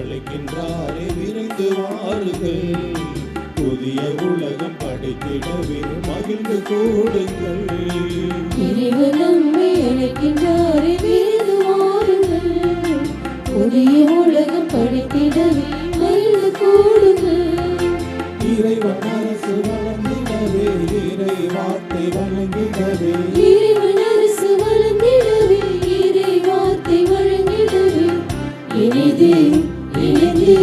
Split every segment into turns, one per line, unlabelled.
அழைக்கின்றாரே விரைந்து வாருங்கள். புதிய உலகம் படைத்திடவே மகிழ்ந்து கூடுங்கள்.
இறைவன் நம்மை அழைக்கின்றாரே விரைந்து வாருங்கள். புதிய உலகம் படைத்திடவே மகிழ்ந்து கூடுங்கள்.
இறைவன் அரசு வளர்ந்திடவே இறை வார்த்தை வழங்கிடவே.
இறைவன் அரசு வளர்ந்திடவே இறை வார்த்தை வழங்கிடவே. இணைந்து இணைந்து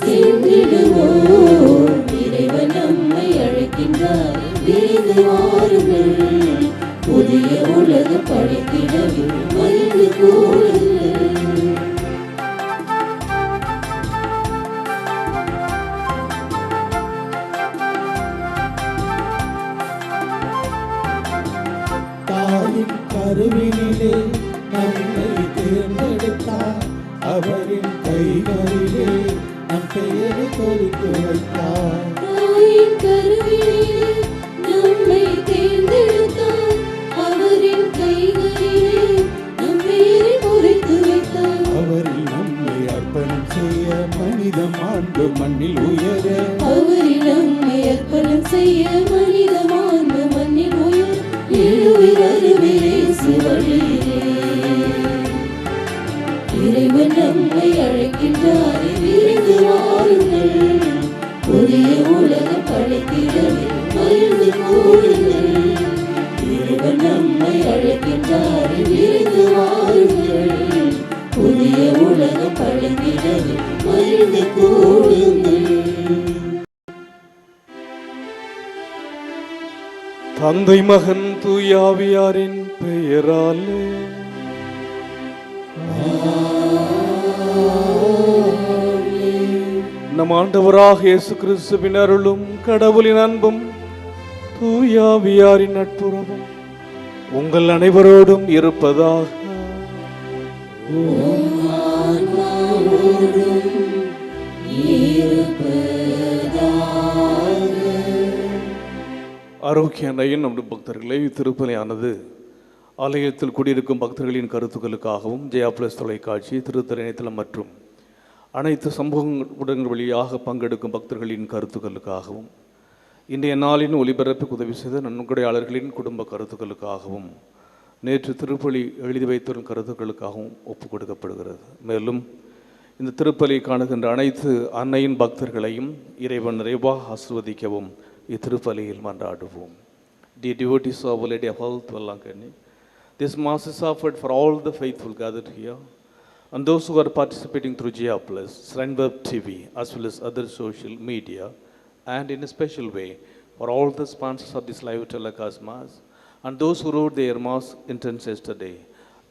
சென்றிடுவோம். இறைவன் நம்மை அழைக்கின்றார் விரைந்து வாருங்கள். புதிய உலகம் படைத்திடவே மகிழ்ந்து கூடுங்கள்.
தாயின் கருவினிலே நம்மை தேர்ந்தெடுத்தார். அவரின் கைகளிலே நம் பெயரை பொறித்து வைத்தார்.
தாயின் கருவினிலே நம்மை தேர்ந்தெடுத்தார். அவரின் கைகளிலே நம் பெயரை பொறித்து வைத்தார்.
அவரில் நம்மை அர்ப்பணம் செய்ய மனிதம் ஆண்டு மண்ணில் உயர.
அவரில் நம்மை அர்ப்பணம் செய்ய மனித மாண்பு மண்ணில் உயர. எழுவில் அருவிலேசு வழியிலே இறைவன் நம்மை அழைக்கின்றார் விரைந்து வாருங்கள். புதிய உலகம் படைத்திடவே மகிழ்ந்து கூடுங்கள். இறைவன் நம்மை அழைக்கின்றார் விரைந்து வாருங்கள். புதிய உலகம் படைத்திடவே மகிழ்ந்து கூடுங்கள்.
தந்தை மகன் தூயாவியாரின் பெயராலே நம் ஆண்டவராக இயேசு கிறிஸ்துவின் அருளும் கடவுளின் அன்பும் தூயாவியாரின் நட்புறவும் உங்கள் அனைவரோடும் இருப்பதாக. ஆரோக்கிய அன்னையின் நம்முடைய பக்தர்களை திருப்பலியானது ஆலயத்தில் குடியிருக்கும் பக்தர்களின் கருத்துக்களுக்காகவும் ஜெயா பிளஸ் தொலைக்காட்சி திருத்தர இணையதளம் மற்றும் அனைத்து சமூகங்கள் வழியாக பங்கெடுக்கும் பக்தர்களின் கருத்துக்களுக்காகவும் இன்றைய நாளின் ஒலிபரப்புக்கு உதவி செய்த நன்கொடையாளர்களின் குடும்ப கருத்துக்களுக்காகவும் நேற்று திருப்பலி எழுதி வைத்தவரின் கருத்துக்களுக்காகவும் ஒப்புக் கொடுக்கப்படுகிறது. மேலும் இந்த திருப்பலி காணுகின்ற அனைத்து அன்னையின் பக்தர்களையும் இறைவன் நிறைவாக ஆசிர்வதிக்கவும் இத்திருப்பலியில் மன்றாடுவோம். The devotees of Our Lady of Health, Vallankani, this mass is offered for all the faithful gathered here and those who are participating through Jia Plus, Srenweb TV, as well as other social media, and in a special way for all the sponsors of this live telecast mass and those who wrote their mass intents yesterday,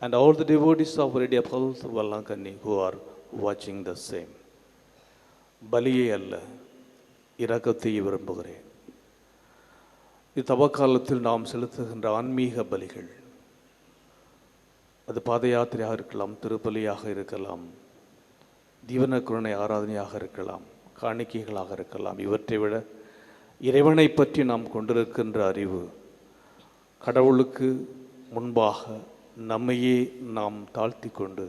and all the devotees of Our Lady of Health, Vallankani, who are watching the same. பலியே அல்ல, இரக்கத்தை விரும்புகிறேன். இத்தவக்காலத்தில் நாம் செலுத்துகின்ற ஆன்மீக பலிகள், அது பாத யாத்திரையாக இருக்கலாம், திருப்பலியாக இருக்கலாம், தீவன கருணை ஆராதனையாக இருக்கலாம், காணிக்கைகளாக இருக்கலாம். இவற்றை விட இறைவனை பற்றி நாம் கொண்டிருக்கின்ற அறிவு, கடவுளுக்கு முன்பாக நம்மையே நாம் தாழ்த்தி கொண்டு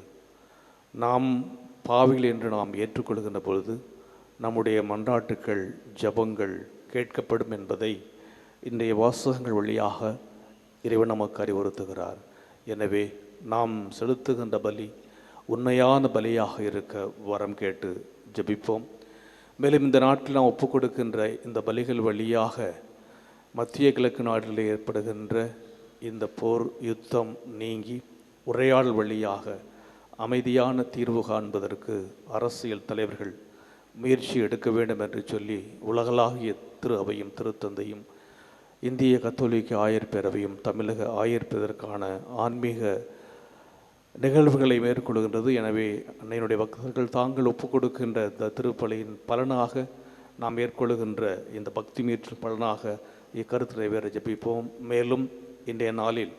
நாம் பாவிகள் என்று நாம் ஏற்றுக்கொள்கின்ற பொழுது நம்முடைய மன்றாட்டுக்கள் ஜபங்கள் கேட்கப்படும் என்பதை இன்றைய வாசகங்கள் வழியாக இறைவன் நமக்கு அறிவுறுத்துகிறார். எனவே நாம் செலுத்துகின்ற பலி உண்மையான பலியாக இருக்க வரம் கேட்டு ஜபிப்போம். மேலும் இந்த நாட்டில் நாம் ஒப்புக் கொடுக்கின்ற இந்த பலிகள் வழியாக மத்திய கிழக்கு நாடுகளில் ஏற்படுகின்ற இந்த போர் யுத்தம் நீங்கி உரையாடல் வழியாக அமைதியான தீர்வு காண்பதற்கு அரசியல் தலைவர்கள் முயற்சி எடுக்க வேண்டும் என்று சொல்லி உலகளாகிய திரு அவையும் திருத்தந்தையும் இந்திய கத்தோலிக்க ஆயர் பேரவையும் தமிழக ஆயர் பேரவைக்கான ஆன்மீக நிகழ்வுகளை மேற்கொள்கின்றது. எனவே அன்னையினுடைய பக்தர்கள் தாங்கள் ஒப்புக் கொடுக்கின்ற இந்த திருப்பலியின் பலனாக நாம் மேற்கொள்கின்ற இந்த பக்தி மீட்சி பலனாக இக்கருத்து நிறைவேற ஜபிப்போம். மேலும் இன்றைய நாளில்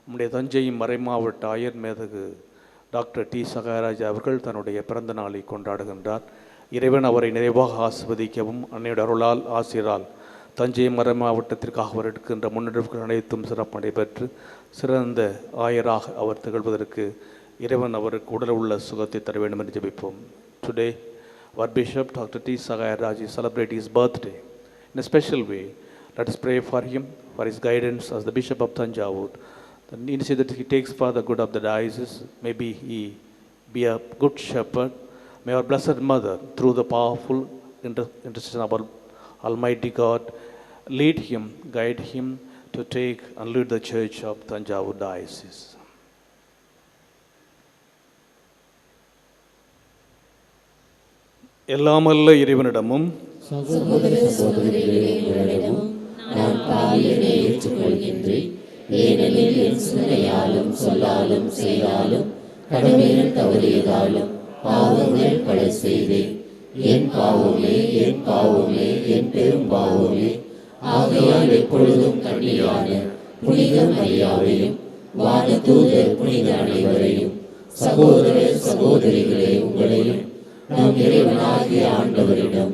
நம்முடைய தஞ்சை மறைமாவட்ட ஆயர் மேதகு டாக்டர் டி சகாயராஜ் அவர்கள் தன்னுடைய பிறந்த நாளை கொண்டாடுகின்றார். இறைவன் அவரை நிறைவாக ஆசிர்வதிக்கவும் அன்னையுடைய அருளால் ஆசிரால் தஞ்சை மறை மாவட்டத்திற்காக அவர் எடுக்கின்ற முன்னெடுப்புகள் அனைத்தும் சிறப்பு நடைபெற்று சிறந்த ஆயராக அவர் திகழ்வதற்கு இறைவன் அவருக்கு உடல் உள்ள சுகத்தை தர வேண்டும் என்று ஜெபிப்போம். Today our Bishop, Dr. T. Sagaya Raji, celebrate his birthday in a special way. Let us pray for him, for his guidance as the Bishop of Thanjavur. The initiative that he takes for the good of the diocese, maybe he be a good shepherd. May our Blessed Mother, through the powerful intercession of our Almighty God, lead him, guide him to take and lead the Church of Thanjavur Diocese. எல்லாமல்ல இறைவனிடமும்
சகோதர சகோதரிகளே, உங்களிடமும் நான் பாவியனை ஏற்றுக்கொள்கின்றேன். ஏனெனில் என் சிந்தனையாலும் சொல்லாலும் செயலாலும் கடமையில் தவறியதாலும் பாவங்கள் பல செய்தேன். என் பாவமே, என் பாவமே, என் பெரும் பாவமே. ஆகையால் எப்பொழுதும் கண்ணியான புனித மரியாதையும் வானதூதர் புனித அனைவரையும் சகோதர சகோதரிகளே, உங்களையும் நம் இறைவனாகிய ஆண்டவரிடம்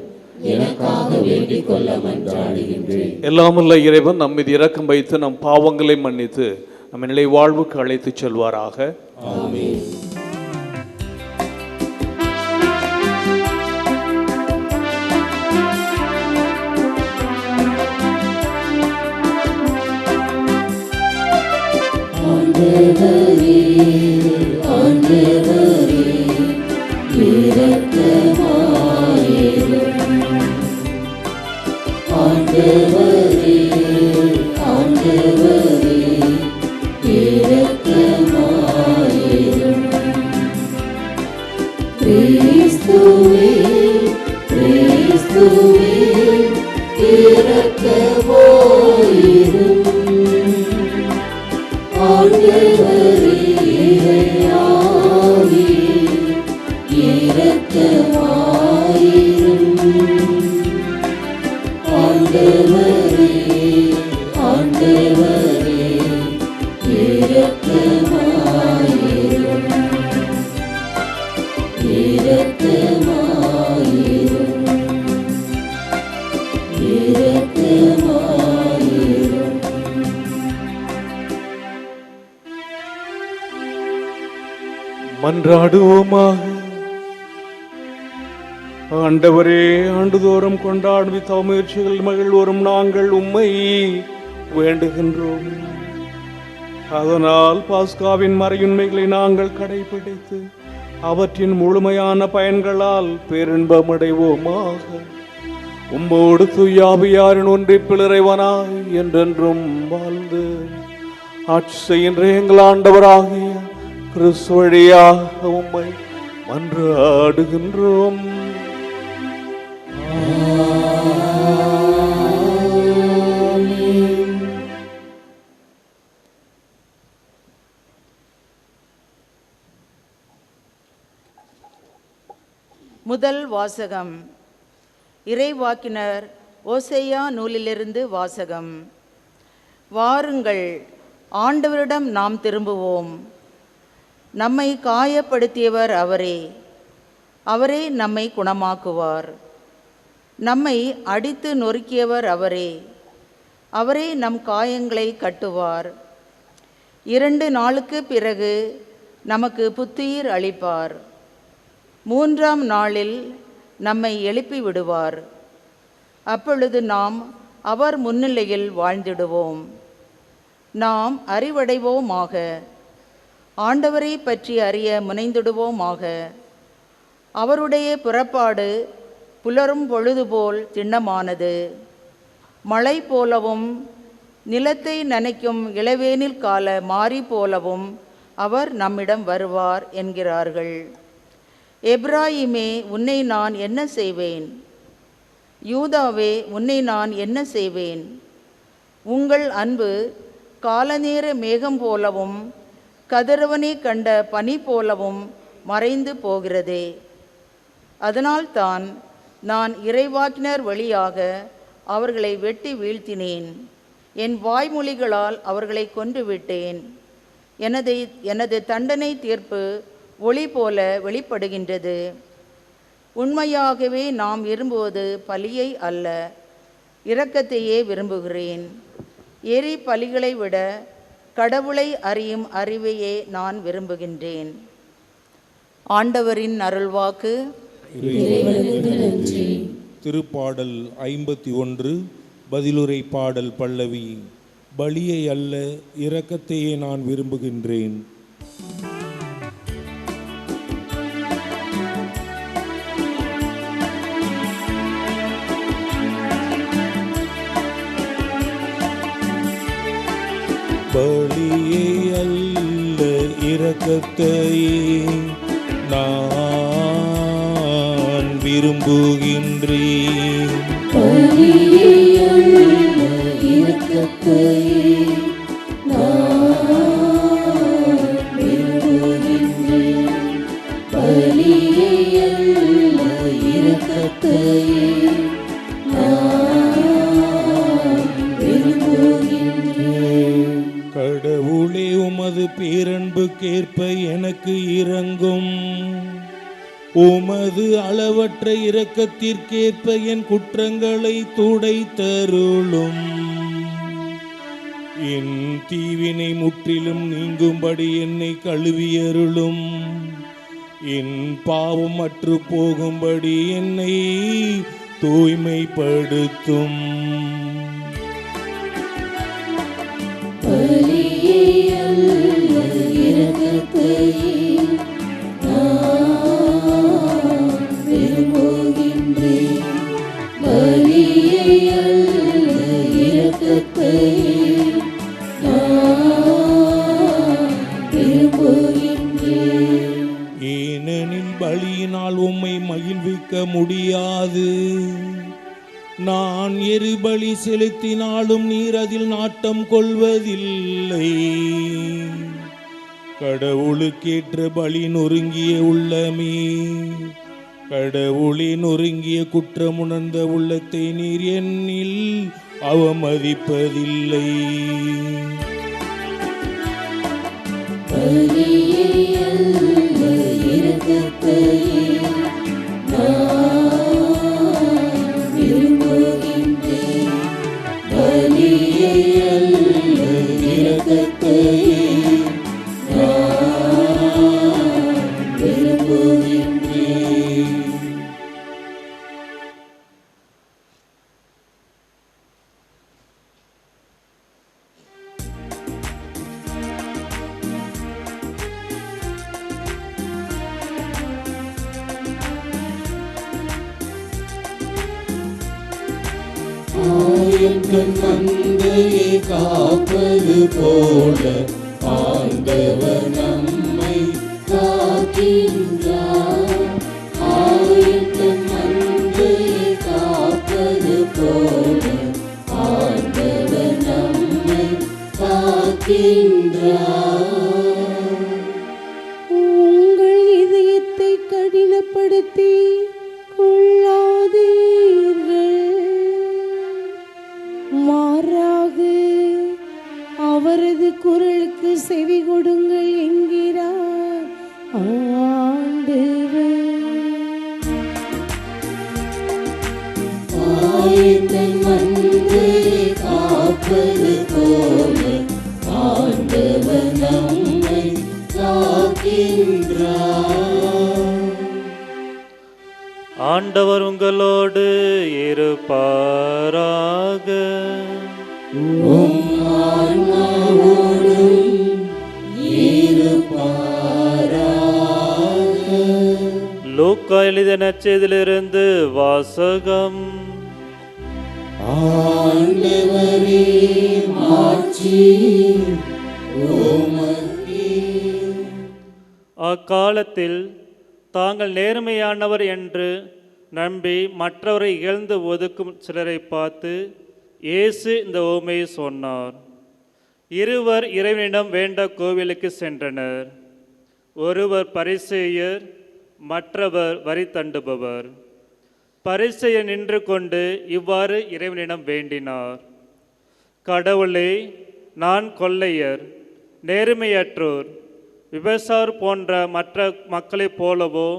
எனக்காக வேண்டிக் கொள்ள மன்றாடுகின்றேன்.
எல்லாமல்ல இறைவன் நம் மீது இரக்கம் வைத்து நம் பாவங்களை மன்னித்து நம்ம நிலை வாழ்வுக்கு அழைத்து செல்வாராக.
ஆமென். ஆண்டவரே, ஆண்டவரே, இரக்கமாயிரும். ஆண்டவரே, ஆண்டவரே, இரக்கமாயிரும். கிறிஸ்துவே, கிறிஸ்துவே, இரக்கமாயிரும். ஆண்டவரே, இறையாவியே, இரக்கமாயிரும். ஆண்டவரே, ஆண்டவரே, இரக்கமாயிரும். இரக்கமாயிரும். இரக்கமாயிரும்.
மன்றாடுவோமாக. ஆண்டவரே, ஆண்டுதோறும் கொண்டாடும் முயற்சிகள் மகிழ்வோறும் நாங்கள் உம்மை வேண்டுகின்றோம். அதனால் பாஸ்காவின் மறையுண்மைகளை நாங்கள் கடைபிடித்து அவற்றின் முழுமையான பயன்களால் பேரின்பமடைவோமாக. உம்மோடு தூயாவியாரின் ஒன்றிப்பில் இறைவனாய் என்றென்றும் வாழ்ந்து ஆட்சி செய்கின்ற எங்கள் ஆண்டவராகிய கிறிஸ்து வழியாக உம்மை மன்றாடுகின்றோம்.
முதல் வாசகம். இறைவாக்கினர் ஓசையா நூலிலிருந்து வாசகம். வாருங்கள், ஆண்டவரிடம் நாம் திரும்புவோம். நம்மை காயப்படுத்தியவர் அவரே, அவரே நம்மை குணமாக்குவார். நம்மை அடித்து நொறுக்கியவர் அவரே, அவரே நம் காயங்களை கட்டுவார். 2 நாளுக்கு பிறகு நமக்கு புத்துயிர் அளிப்பார். 3ஆம் நாளில் நம்மை எழுப்பி விடுவார். அப்பொழுது நாம் அவர் முன்னிலையில் வாழ்ந்திடுவோம். நாம் அறிவடைவோமாக. ஆண்டவரை பற்றி அறிய முனைந்திடுவோமாக. அவருடைய புறப்பாடு புலரும் பொழுதுபோல் திண்ணமானது. மழை போலவும் நிலத்தை நனைக்கும் இளவேனில் கால மாரி போலவும் அவர் நம்மிடம் வருவார் என்கிறார்கள். எப்ராயிமே, உன்னை நான் என்ன செய்வேன்? யூதாவே, உன்னை நான் என்ன செய்வேன்? உங்கள் அன்பு காலநேர மேகம் போலவும் கதிரவனை கண்ட பனி போலவும் மறைந்து போகிறதே. அதனால்தான் நான் இறைவாக்கினர் வழியாக அவர்களை வெட்டி வீழ்த்தினேன். என் வாய்மொழிகளால் அவர்களை கொன்றுவிட்டேன். எனது தண்டனை தீர்ப்பு ஒளி போல வெளிப்படுகின்றது. உண்மையாகவே நாம் விரும்புவது பலியை அல்ல, இரக்கத்தையே விரும்புகிறேன். எரி பலிகளை விட கடவுளை அறியும் அறிவையே நான் விரும்புகின்றேன். ஆண்டவரின் அருள்வாக்கு.
இறைவனுக்கு நன்றி.
திருப்பாடல் 51 பதிலுரை பாடல் பல்லவி. பலியை அல்ல இரக்கத்தையே நான் விரும்புகின்றேன். பலியை அல்ல இரக்கத்தையே நான் விரும்புகின்றேன்.
பலியை அல்ல இரக்கத்தையே நான் விரும்புகின்றேன். பலியை அல்ல இரக்கத்தையே நான் விரும்புகின்றேன்.
கடவுளே உமது பேரன்புக்கேற்ப எனக்கு இரங்கும். உமது அளவற்ற இரக்கத்திற்கேற்ப என் குற்றங்களை துடைத்தருளும். என் தீவினை முற்றிலும் நீங்கும்படி என்னை கழுவியருளும். என் பாவம் அற்று போகும்படி என்னை தூய்மைப்படுத்தும்.
பலியை அல்ல இரக்கத்தையே நான் விரும்புகின்றேன். பலியை அல்ல இரக்கத்தையே நான் விரும்புகின்றேன்.
ஏனெனில் பலியினால் உம்மை மகிழ்விக்க முடியாது. நான் எரிபலி செலுத்தினாலும் நீர் அதில் நாட்டம் கொள்வதில்லை. கடவுளுக்கேற்ற பலி நொறுங்கிய உள்ளமே, கடவுளே நொறுங்கிய குற்றமுணர்ந்த உள்ளத்தை நீர் என்னில் அவமதிப்பதில்லை.
பலியை அல்ல இரக்கத்தையே நான் விரும்புகின்றேன். பலியை அல்ல இரக்கத்தையே நான் விரும்புகின்றேன். ஆயக்கண் மந்தையை காப்பது போல ஆண்டவர் நம்மை காக்கின்றார். ஆயக்கண் மந்தையை காப்பது போல ஆண்டவர் நம்மை காக்கின்றார்.
உங்கள் இதயத்தை கடினப்படுத்தி கொள்ளாதீர்கள். மாறாக அவரது குரலுக்கு செவி கொடுங்கள் என்கிறார் ஆண்டவர்.
ஆயக்கண் மந்தையை காப்பது போல ஆண்டவர் நம்மை காக்கின்றார்.
ஆண்டவர் உங்களோடு இருப்பாராக.
உம் ஆன்மாவோடும் இருப்பாராக.
லூக்கா எழுதிய நற்செய்தியிலிருந்து வாசகம்.
ஆண்டவரே மாட்சி உமக்கே.
அக்காலத்தில் தாங்கள் நேர்மையானவர் என்று நம்பி மற்றவரை இகழ்ந்து ஒதுக்கும் சிலரை பார்த்து இயேசு இந்த உவமையை சொன்னார். இருவர் இறைவனிடம் வேண்ட கோவிலுக்கு சென்றனர். ஒருவர் பரிசேயர், மற்றவர் வரி தண்டுபவர். பரிசேயர் நின்று கொண்டு இவ்வாறு இறைவனிடம் வேண்டினார்: கடவுளே, நான் கொள்ளையர், நேர்மையற்றோர், விபசார் போன்ற மற்ற மக்களைப் போலவோ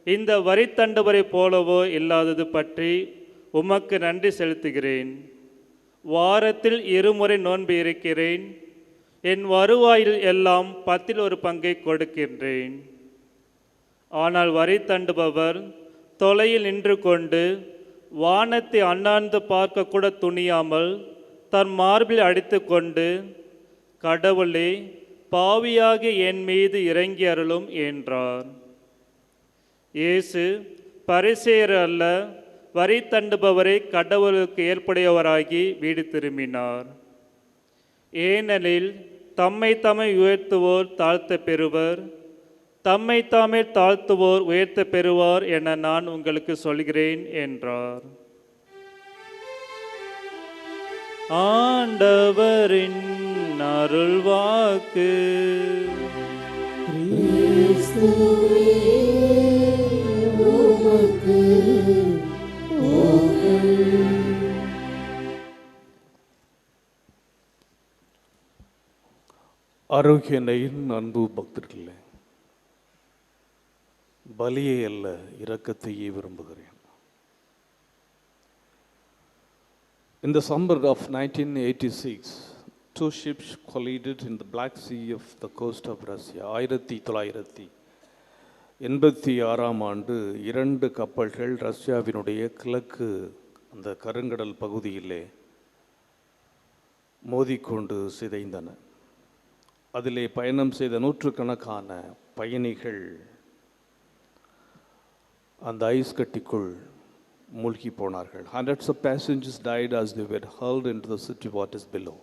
இந்த வரி தண்டுபவரை போலவோ இல்லாதது பற்றி உமக்கு நன்றி செலுத்துகிறேன். வாரத்தில் 2 முறை நோன்பு இருக்கிறேன். என் வருவாயில் எல்லாம் 10 1 பங்கை கொடுக்கின்றேன். ஆனால் வரி தண்டுபவர் தொலையில் நின்று கொண்டு வானத்தை அண்ணாந்து பார்க்க கூட துணியாமல் தன் மார்பில் அடித்து கொண்டு, கடவுளே, பாவியாகிய என் மீது இறங்கி அருளும் என்றார். இயேசு பரிசேயர் அல்ல, வரி தண்டுபவரை கடவுளுக்கு ஏற்புடையவராகி வீடு திரும்பினார். ஏனெனில் தம்மை தாமே உயர்த்துவோர் தாழ்த்த பெறுவர், தம்மை தாமே தாழ்த்துவோர் உயர்த்த பெறுவார் என நான் உங்களுக்கு சொல்கிறேன் என்றார். ஆண்டவரின் அருள்வாக்கு.
கிறிஸ்துவே உமக்கு புகழ்.
ஆரோக்கியனையின் அன்பு பக்தர்களே, பலியை அல்ல இரக்கத்தையே விரும்புகிறேன். In the summer of 1986, two ships collided in the Black Sea of the coast of Russia. 1986 ஆண்டு 2 கப்பல்கள் ரஷ்யாவினுடைய கிழக்கு அந்த கருங்கடல் பகுதியிலே மோதிக்கொண்டு சிதைந்தன. அதிலே பயணம் செய்த நூற்றுக்கணக்கான பயணிகள் அந்த ஐஸ் கட்டிக்குள் மூழ்கி போனார்கள். Hundreds of passengers died as they were hurled into the city waters below.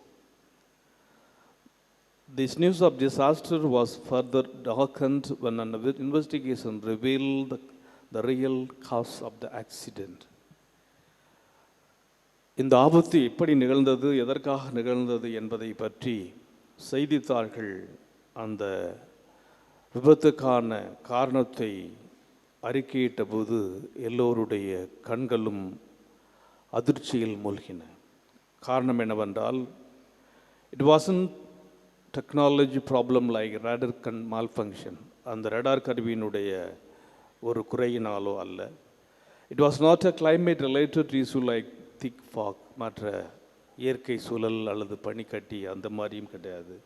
This news of disaster was further darkened when an investigation revealed the real cause of the accident. இந்த ஆபத்து எப்படி நிகழ்ந்தது, எதற்காக நிகழ்ந்தது என்பதை பற்றி செய்தித்தாள்கள் அந்த விபத்துக்கான காரணத்தை அறிக்கையிட்ட போது எல்லோருடைய கண்களும் அதிர்ச்சியில் மூழ்கின. காரணம் என்னவென்றால், it wasn't technology problem like radar malfunction, அந்த ரேடார் கருவியினுடைய ஒரு குறையினாலோ அல்ல. It was not a climate related issue like thick fog, மற்ற இயற்கை சூழல் அல்லது பனிக்கட்டி அந்த மாதிரியும் கிடையாது.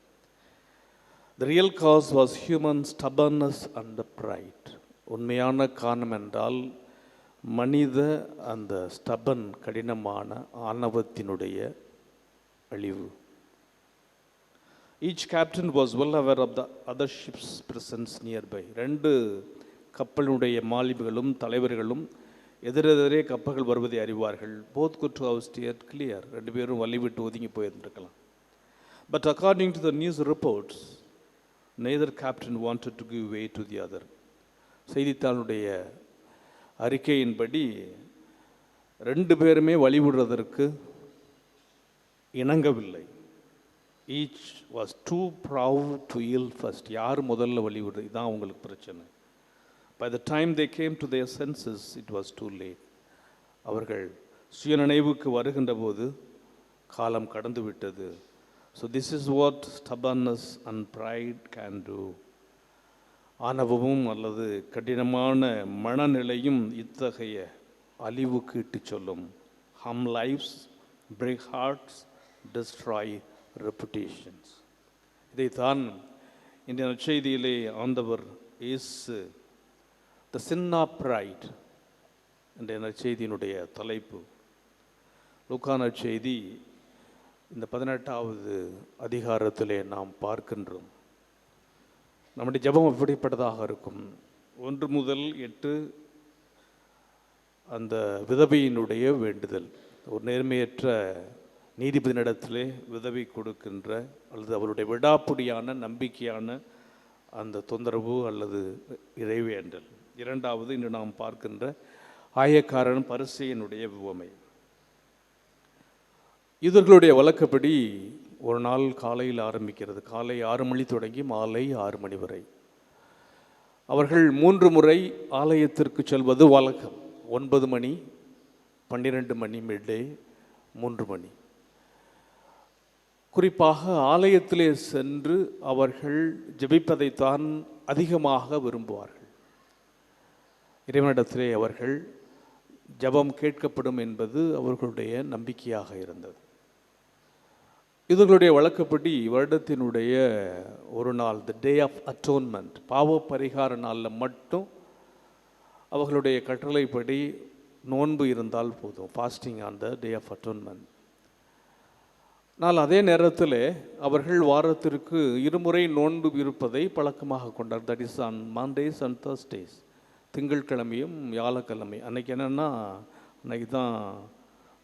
The real cause was human stubbornness and pride. உண்மையான காரணம் என்றால் மனித அந்த ஸ்டபன் கடினமான ஆணவத்தினுடைய அழிவு. Each captain was well aware of the other ships' presence nearby. 2 கப்பலுடைய மாலுமிகளும் தலைவர்களும் எதிரெதிரே கப்பல்கள் வருவதை அறிவார்கள். Both could have steered clear. 2 பேரும் வழிவிட்டு ஒதுங்கி போயிருந்திருக்கலாம். But according to the news reports, neither captain wanted to give way to the other. செய்தித்தாளுடைய அறிக்கையின்படி 2 பேருமே வழிவிடுவதற்கு இணங்கவில்லை. Each was too proud to yield first. யார் முதல்ல வழிவிடுறது, இதுதான் அவங்களுக்கு பிரச்சனை. By the time they came to their senses, it was too late. அவர்கள் சுயநினைவுக்கு வருகின்ற போது காலம் கடந்து விட்டது. So this is what stubbornness and pride can do. ஆணவமும் அல்லது கடினமான மனநிலையும் இத்தகைய அழிவுக்கு இட்டுச் சொல்லும். Harm lives, break hearts, destroy reputations. இதைத்தான் இந்த நற்செய்தியிலே ஆண்டவர் இயேசு The sin of pride என்ற நற்செய்தியினுடைய தலைப்பு. லூக்கா நற்செய்தி இந்த 18வது அதிகாரத்திலே நாம் பார்க்கின்றோம். நம்முடைய ஜெபம் எப்படிப்பட்டதாக இருக்கும்? 1 முதல் 8 அந்த விதவையினுடைய வேண்டுதல். ஒரு நேர்மையற்ற நீதிபதியினிடத்திலே விதவை கொடுக்கின்ற அல்லது அவருடைய விடாப்புடியான நம்பிக்கையான அந்த தொந்தரவு அல்லது இறைவேண்டல். 2வது இன்று நாம் பார்க்கின்ற ஆயக்காரன் பரிசேயனுடைய உவமை. யூதர்களுடைய வழக்கப்படி ஒரு நாள் காலையில் ஆரம்பிக்கிறது. காலை 6 மணி தொடங்கி மாலை 6 மணி வரை அவர்கள் 3 முறை ஆலயத்திற்கு செல்வது வழக்கம். 9 மணி, 12 மணி, மிட்டே, 3 மணி. குறிப்பாக ஆலயத்திலே சென்று அவர்கள் ஜெபிப்பதைத்தான் அதிகமாக விரும்புவார்கள். இறைவனிடத்திலே அவர்கள் ஜெபம் கேட்கப்படும் என்பது அவர்களுடைய நம்பிக்கையாக இருந்தது. இவர்களுடைய வழக்கப்படி வருடத்தினுடைய ஒரு நாள், த டே ஆஃப் அட்டோன்மெண்ட், பாவ பரிகார நாளில் மட்டும் அவர்களுடைய கட்டளைப்படி நோன்பு இருந்தால் போதும், fasting on the day of atonement. ஆனால் அதே நேரத்தில் அவர்கள் வாரத்திற்கு இருமுறை நோன்பு இருப்பதை பழக்கமாக கொண்டார். That is on Mondays and Thursdays, திங்கட்கிழமையும் வியாழக்கிழமை. அன்றைக்கி என்னென்னா, அன்றைக்கி தான்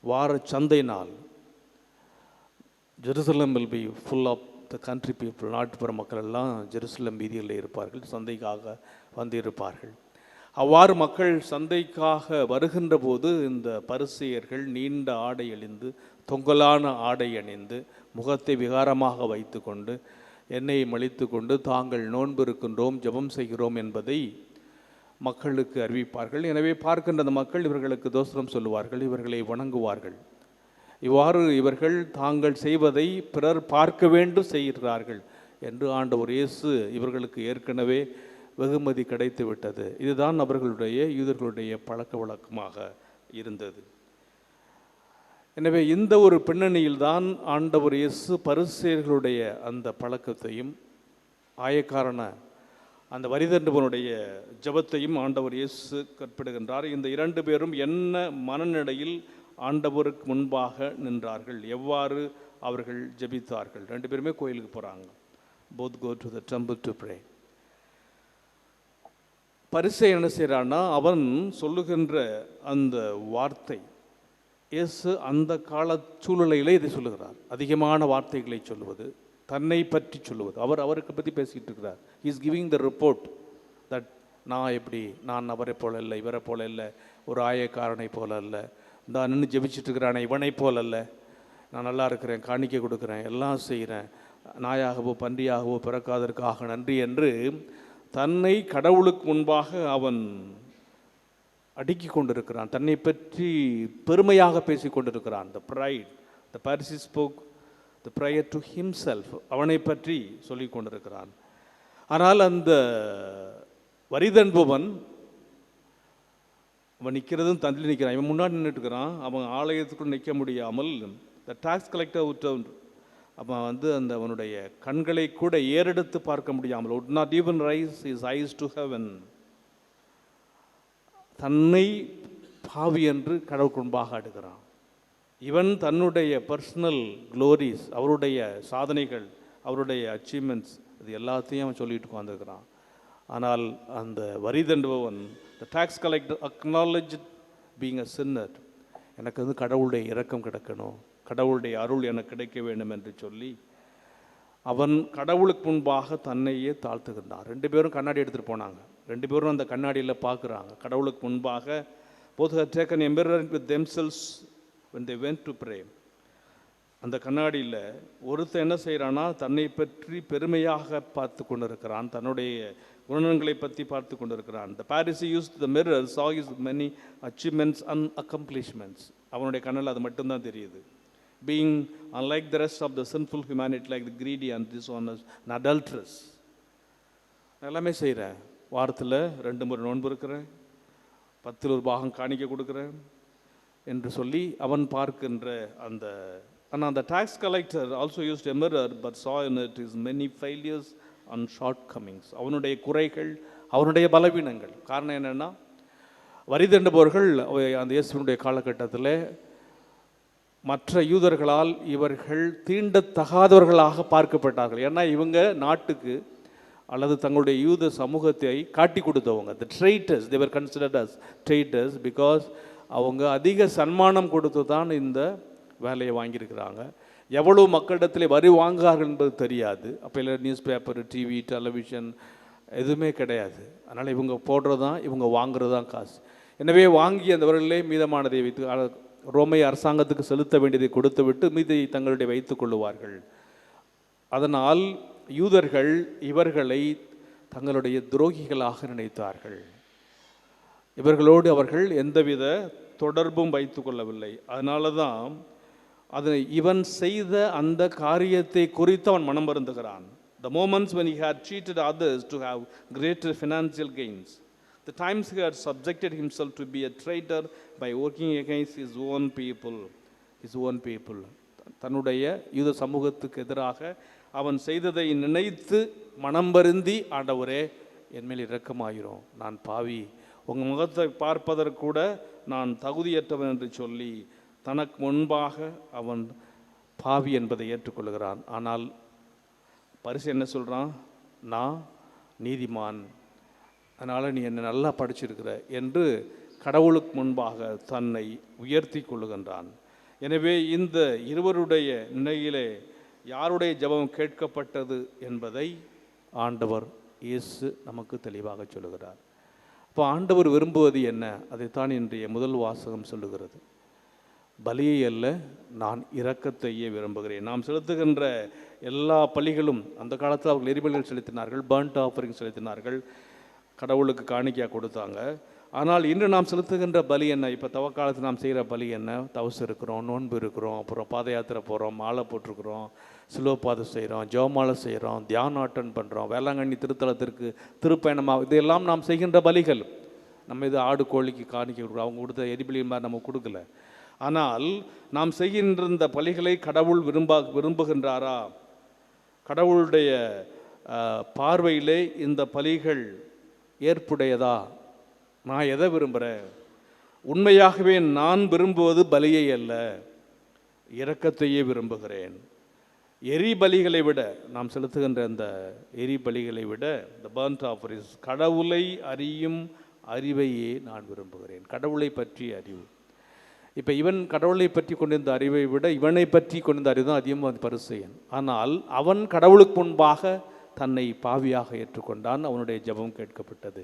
வார சந்தை நாள். Jerusalem will be full of the country people. நாட்டுப்புற மக்கள் எல்லாம் ஜெருசலம் வீதிகளில் இருப்பார்கள், சந்தைக்காக வந்து இருப்பார்கள். அவ்வாறு மக்கள் சந்தைக்காக வருகின்ற போது இந்த பரிசேயர்கள் நீண்ட ஆடை அணிந்து, தொங்கலான ஆடை அணிந்து, முகத்தை விகாரமாக வைத்து கொண்டு, எண்ணெயை மலித்து கொண்டு தாங்கள் நோன்பு இருக்கின்றோம், ஜெபம் செய்கிறோம் என்பதை மக்களுக்கு அறிவிப்பார்கள். எனவே பார்க்கின்ற அந்த மக்கள் இவர்களுக்கு தோஸ்திரம் சொல்லுவார்கள், இவர்களை வணங்குவார்கள். இவ்வாறு இவர்கள் தாங்கள் செய்வதை பிறர் பார்க்க வேண்டும் செய்கிறார்கள் என்று ஆண்டவர் இயேசு இவர்களுக்கு ஏற்கனவே வெகுமதி கிடைத்து விட்டது. இதுதான் அவர்களுடைய யூதர்களுடைய பழக்க வழக்கமாக இருந்தது. எனவே இந்த ஒரு பின்னணியில்தான் ஆண்டவர் இயேசு பரிசேயர்களுடைய அந்த பழக்கத்தையும் ஆயக்காரன அந்த வரிதண்டுபவனுடைய ஜெபத்தையும் ஆண்டவர் இயேசு கற்பிடுகின்றார். இந்த இரண்டு பேரும் என்ன மனநிலையில் ஆண்டவருக்கு முன்பாக நின்றார்கள், எவ்வாறு அவர்கள் ஜெபித்தார்கள். ரெண்டு பேருமே கோயிலுக்கு போகிறாங்க. both go to the temple to pray. பரிசேயன் என்ன செய்கிறான்னா, அவன் சொல்லுகின்ற அந்த வார்த்தை, இயேசு அந்த கால சூழ்நிலையிலே இதை சொல்லுகிறார். அதிகமான வார்த்தைகளை சொல்லுவது, தன்னை பற்றி சொல்லுவது. அவருக்கு பற்றி பேசிக்கிட்டு இருக்கிறார். he is giving the report that நான் அவரை போல இல்லை, இவரை போல இல்லை, ஒரு ஆயக்காரனை போல இல்லை, இந்த நின்று ஜெபிச்சுட்டு இருக்கிறானே இவனை போல அல்ல, நான் நல்லா இருக்கிறேன், காணிக்கை கொடுக்குறேன், எல்லாம் செய்கிறேன், நாயாகவோ பன்றியாகவோ பிறக்காதற்காக நன்றி என்று தன்னை கடவுளுக்கு முன்பாக அவன் அடுக்கி கொண்டிருக்கிறான். தன்னை பற்றி பெருமையாக பேசி கொண்டிருக்கிறான். the pride, the Pharisee spoke the prayer to himself. அவனை பற்றி சொல்லி கொண்டிருக்கிறான். ஆனால் அந்த வரிதன்பவன் அவன் நிற்கிறதும் தள்ளி நிற்கிறான். இவன் முன்னாடி நின்றுட்டு இருக்கிறான். அவன் ஆலயத்துக்குள் நிற்க முடியாமல் the tax collector அவன் அந்த அவனுடைய கண்களை கூட ஏறெடுத்து பார்க்க முடியாமல், would not even raise his eyes to heaven. தன்னை பாவி என்று கடவுளுக்கு முன்பாக அடுக்கிறான். இவன் தன்னுடைய பர்சனல் க்ளோரிஸ், அவருடைய சாதனைகள், அவருடைய அச்சீவ்மெண்ட்ஸ், இது எல்லாத்தையும் அவன் சொல்லிட்டு உட்காந்துருக்கிறான். ஆனால் அந்த வரி தண்டுபவன், the tax collector acknowledged being a sinner. எனக்கு கடவுளுடைய இரக்கம் கிடைக்கணும், கடவுளுடைய அருள் எனக்கு கிடைக்க வேண்டும் என்று சொல்லி அவன் கடவுளுக்கு முன்பாக தன்னையே தாழ்த்துகின்றான். ரெண்டு பேரும் கண்ணாடி எடுத்துகிட்டு போனாங்க. ரெண்டு பேரும் அந்த கண்ணாடியில் பார்க்குறாங்க. கடவுளுக்கு முன்பாக both had taken a mirror with themselves when they went to pray. அந்த கண்ணாடியில் ஒருத்தன் என்ன செய்கிறான்னா, தன்னை பற்றி பெருமையாக பார்த்து கொண்டிருக்கிறான், தன்னுடைய குணங்களை பற்றி பார்த்து கொண்டிருக்கிறான். The Pharisee used the mirror, saw his many achievements and accomplishments. அவனுடைய கண்ணில் அது மட்டும்தான் தெரியுது. Being unlike the rest of the sinful humanity, like the greedy and dishonest and adulterous. எல்லாமே செய்கிறேன், வாரத்தில் 2 முறை நோன்பு இருக்கிறேன், 10 ஒரு பாகம் காணிக்க கொடுக்குறேன் என்று சொல்லி அவன் பார்க்கின்ற அந்த. ஆனால் அந்த tax collector also used a mirror but saw in it his many failures and shortcomings. அவனுடைய குறைகள், அவனுடைய பலவீனங்கள். காரணம் என்னென்னா, வரி தண்டுபவர்கள் அந்த இயேசுவினுடைய காலகட்டத்தில் மற்ற யூதர்களால் இவர்கள் தீண்டத்தகாதவர்களாக பார்க்கப்பட்டார்கள். ஏன்னா இவங்க நாட்டுக்கு அல்லது தங்களுடைய யூத சமூகத்தை காட்டி கொடுத்தவங்க. the traitors, they were considered as traitors because அவங்க அதிக சன்மானம் கொடுத்து தான் இந்த வேலையை வாங்கியிருக்கிறாங்க. எவ்வளவு மக்களிடத்தில் வரி வாங்குகிறார்கள் என்பது தெரியாது. அப்போ இல்லை நியூஸ் பேப்பர், டிவி, டெலிவிஷன் எதுவுமே கிடையாது. அதனால் இவங்க போடுறது தான், இவங்க வாங்குறது தான் காசு. எனவே வாங்கி அந்தவர்களே மீதமானதை வைத்து ரோமை அரசாங்கத்துக்கு செலுத்த வேண்டியதை கொடுத்து விட்டு மீதை தங்களுடைய வைத்து கொள்ளுவார்கள். அதனால் யூதர்கள் இவர்களை தங்களுடைய துரோகிகளாக நினைத்தார்கள். இவர்களோடு அவர்கள் எந்தவித தொடர்பும் வைத்து கொள்ளவில்லை. அதனால தான் இவன் செய்த அந்த காரியத்தை குறித்து அவன் மனம் வருந்துகிறான். The moments when he had cheated others to have greater financial gains, the times he had subjected himself to be a traitor by working against his own people. தன்னுடைய யூத சமூகத்துக்கு எதிராக அவன் செய்ததை நினைத்து மனம் வருந்தி, ஆண்டவரே என்மேல் இரக்கமாயிரும், நான் பாவி, உங்கள் முகத்தை பார்ப்பதற்கு கூட நான் தகுதியற்றவன் என்று சொல்லி தனக்கு முன்பாக அவன் பாவி என்பதை ஏற்றுக்கொள்கிறான். ஆனால் பரிசு என்ன சொல்கிறான்? நான் நீதிமான், அதனால் நீ என்னை நல்லா படிச்சிருக்கிற என்று கடவுளுக்கு முன்பாக தன்னை உயர்த்தி கொள்ளுகின்றான். எனவே இந்த இருவருடைய நிலையிலே யாருடைய ஜெபம் கேட்கப்பட்டது என்பதை ஆண்டவர் இயேசு நமக்கு தெளிவாக சொல்லுகிறார். இப்போ ஆண்டவர் விரும்புவது என்ன? அதைத்தான் இன்றைய முதல் வாசகம் சொல்லுகிறது. பலியை அல்ல, நான் இரக்கத்தையே விரும்புகிறேன். நாம் செலுத்துகின்ற எல்லா பலிகளும், அந்த காலத்தில் அவர்கள் எரிபலிகள் செலுத்தினார்கள், பர்ன்ட் ஆஃபரிங் செலுத்தினார்கள், கடவுளுக்கு காணிக்கையாக கொடுத்தாங்க. ஆனால் இன்று நாம் செலுத்துகின்ற பலி என்ன? இப்போ தவக்காலத்தில் நாம் செய்கிற பலி என்ன? தவசு இருக்கிறோம், நோன்பு இருக்கிறோம், அப்புறம் பாத யாத்திரை போகிறோம், மாலை போட்டிருக்கிறோம், சிலுவப்பாதை செய்கிறோம், ஜெபமாலை செய்கிறோம், தியான அட்டன் பண்ணுறோம், வேளாங்கண்ணி திருத்தலத்திற்கு திருப்பயணமாக, இதெல்லாம் நாம் செய்கின்ற பலிகள். நம்ம இது ஆடு கோழிக்கு காணிக்கை கொடுக்குறோம், அவங்க கொடுத்த எரிபலி மாதிரி நம்ம கொடுக்கல. ஆனால் நாம் செய்கின்ற இந்த பலிகளை கடவுள் விரும்புகின்றாரா? கடவுளுடைய பார்வையிலே இந்த பலிகள் ஏற்புடையதா? நான் எதை விரும்புகிறேன்? உண்மையாகவே நான் விரும்புவது பலியை அல்ல, இரக்கத்தையே விரும்புகிறேன். எரிபலிகளை விட, நாம் செலுத்துகின்ற அந்த எரிபலிகளை விட, இந்த பர்ன்ட் ஆஃபரிங்ஸ், கடவுளை அறியும் அறிவையே நான் விரும்புகிறேன். கடவுளை பற்றிய அறிவு. இப்போ இவன் கடவுளை பற்றி கொண்டிருந்த அறிவை விட இவனை பற்றி கொண்டிருந்த அறிவு தான் அதிகமாக பரிசேயன். ஆனால் அவன் கடவுளுக்கு முன்பாக தன்னை பாவியாக ஏற்றுக்கொண்டான். அவனுடைய ஜெபம் கேட்கப்பட்டது.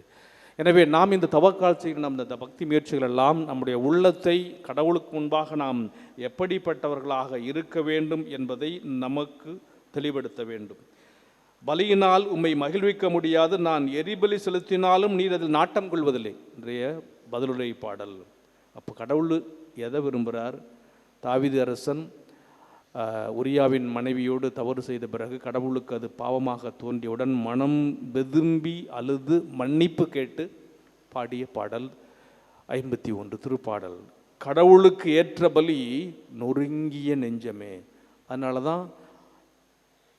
எனவே நாம் இந்த தவக்காலத்தில் நம் இந்த பக்தி முயற்சிகள் எல்லாம் நம்முடைய உள்ளத்தை கடவுளுக்கு முன்பாக நாம் எப்படிப்பட்டவர்களாக இருக்க வேண்டும் என்பதை நமக்கு தெளிவுபடுத்த வேண்டும். பலியினால் உம்மை மகிழ்விக்க முடியாது, நான் எரிபலி செலுத்தினாலும் நீர் அதில் நாட்டம் கொள்வதில்லை. இன்றைய பதிலுரை பாடல். அப்போ கடவுள் எதை விரும்புகிறார்? தாவீது அரசன் உரியாவின் மனைவியோடு தவறு செய்த பிறகு கடவுளுக்கு அது பாவமாக தோன்றியவுடன் மனம் வெதும்பி அழுது மன்னிப்பு கேட்டு பாடிய பாடல் 51 திருப்பாடல். கடவுளுக்கு ஏற்ற பலி நொறுங்கிய நெஞ்சமே. அதனால தான்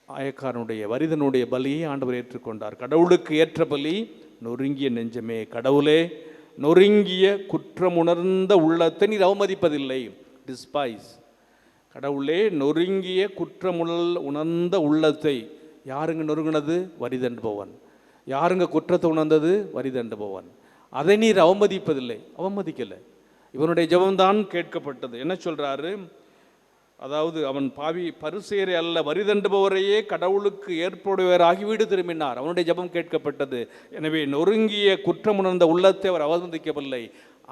ஆயக்காரனுடைய வரிதனுடைய பலியை ஆண்டவர் ஏற்றுக்கொண்டார். கடவுளுக்கு ஏற்ற பலி நொறுங்கிய நெஞ்சமே. கடவுளே, நொறுங்கிய குற்றமுணர்ந்த உள்ளத்தை நீர் அவமதிப்பதில்லை. டிஸ்பைஸ். கடவுளே, நொறுங்கிய உணர்ந்த உள்ளத்தை. யாருங்க நொறுங்கினது? வரிதண்டுபவன். யாருங்க குற்றத்தை உணர்ந்தது? வரிதண்டுபவன். அதை நீர் அவமதிப்பதில்லை. அவமதிக்கலை. இவனுடைய ஜெபம்தான் கேட்கப்பட்டது. என்ன சொல்றாரு? அதாவது அவன் பாவி பரிசேயரை அல்ல, வரிதண்டுபவரையே கடவுளுக்கு ஏற்புடையவராகி வீடு திரும்பினார். அவனுடைய ஜெபம் கேட்கப்பட்டது. எனவே நொறுங்கிய குற்றமுணர்ந்த உள்ளத்தை அவர் அவமதிக்கவில்லை.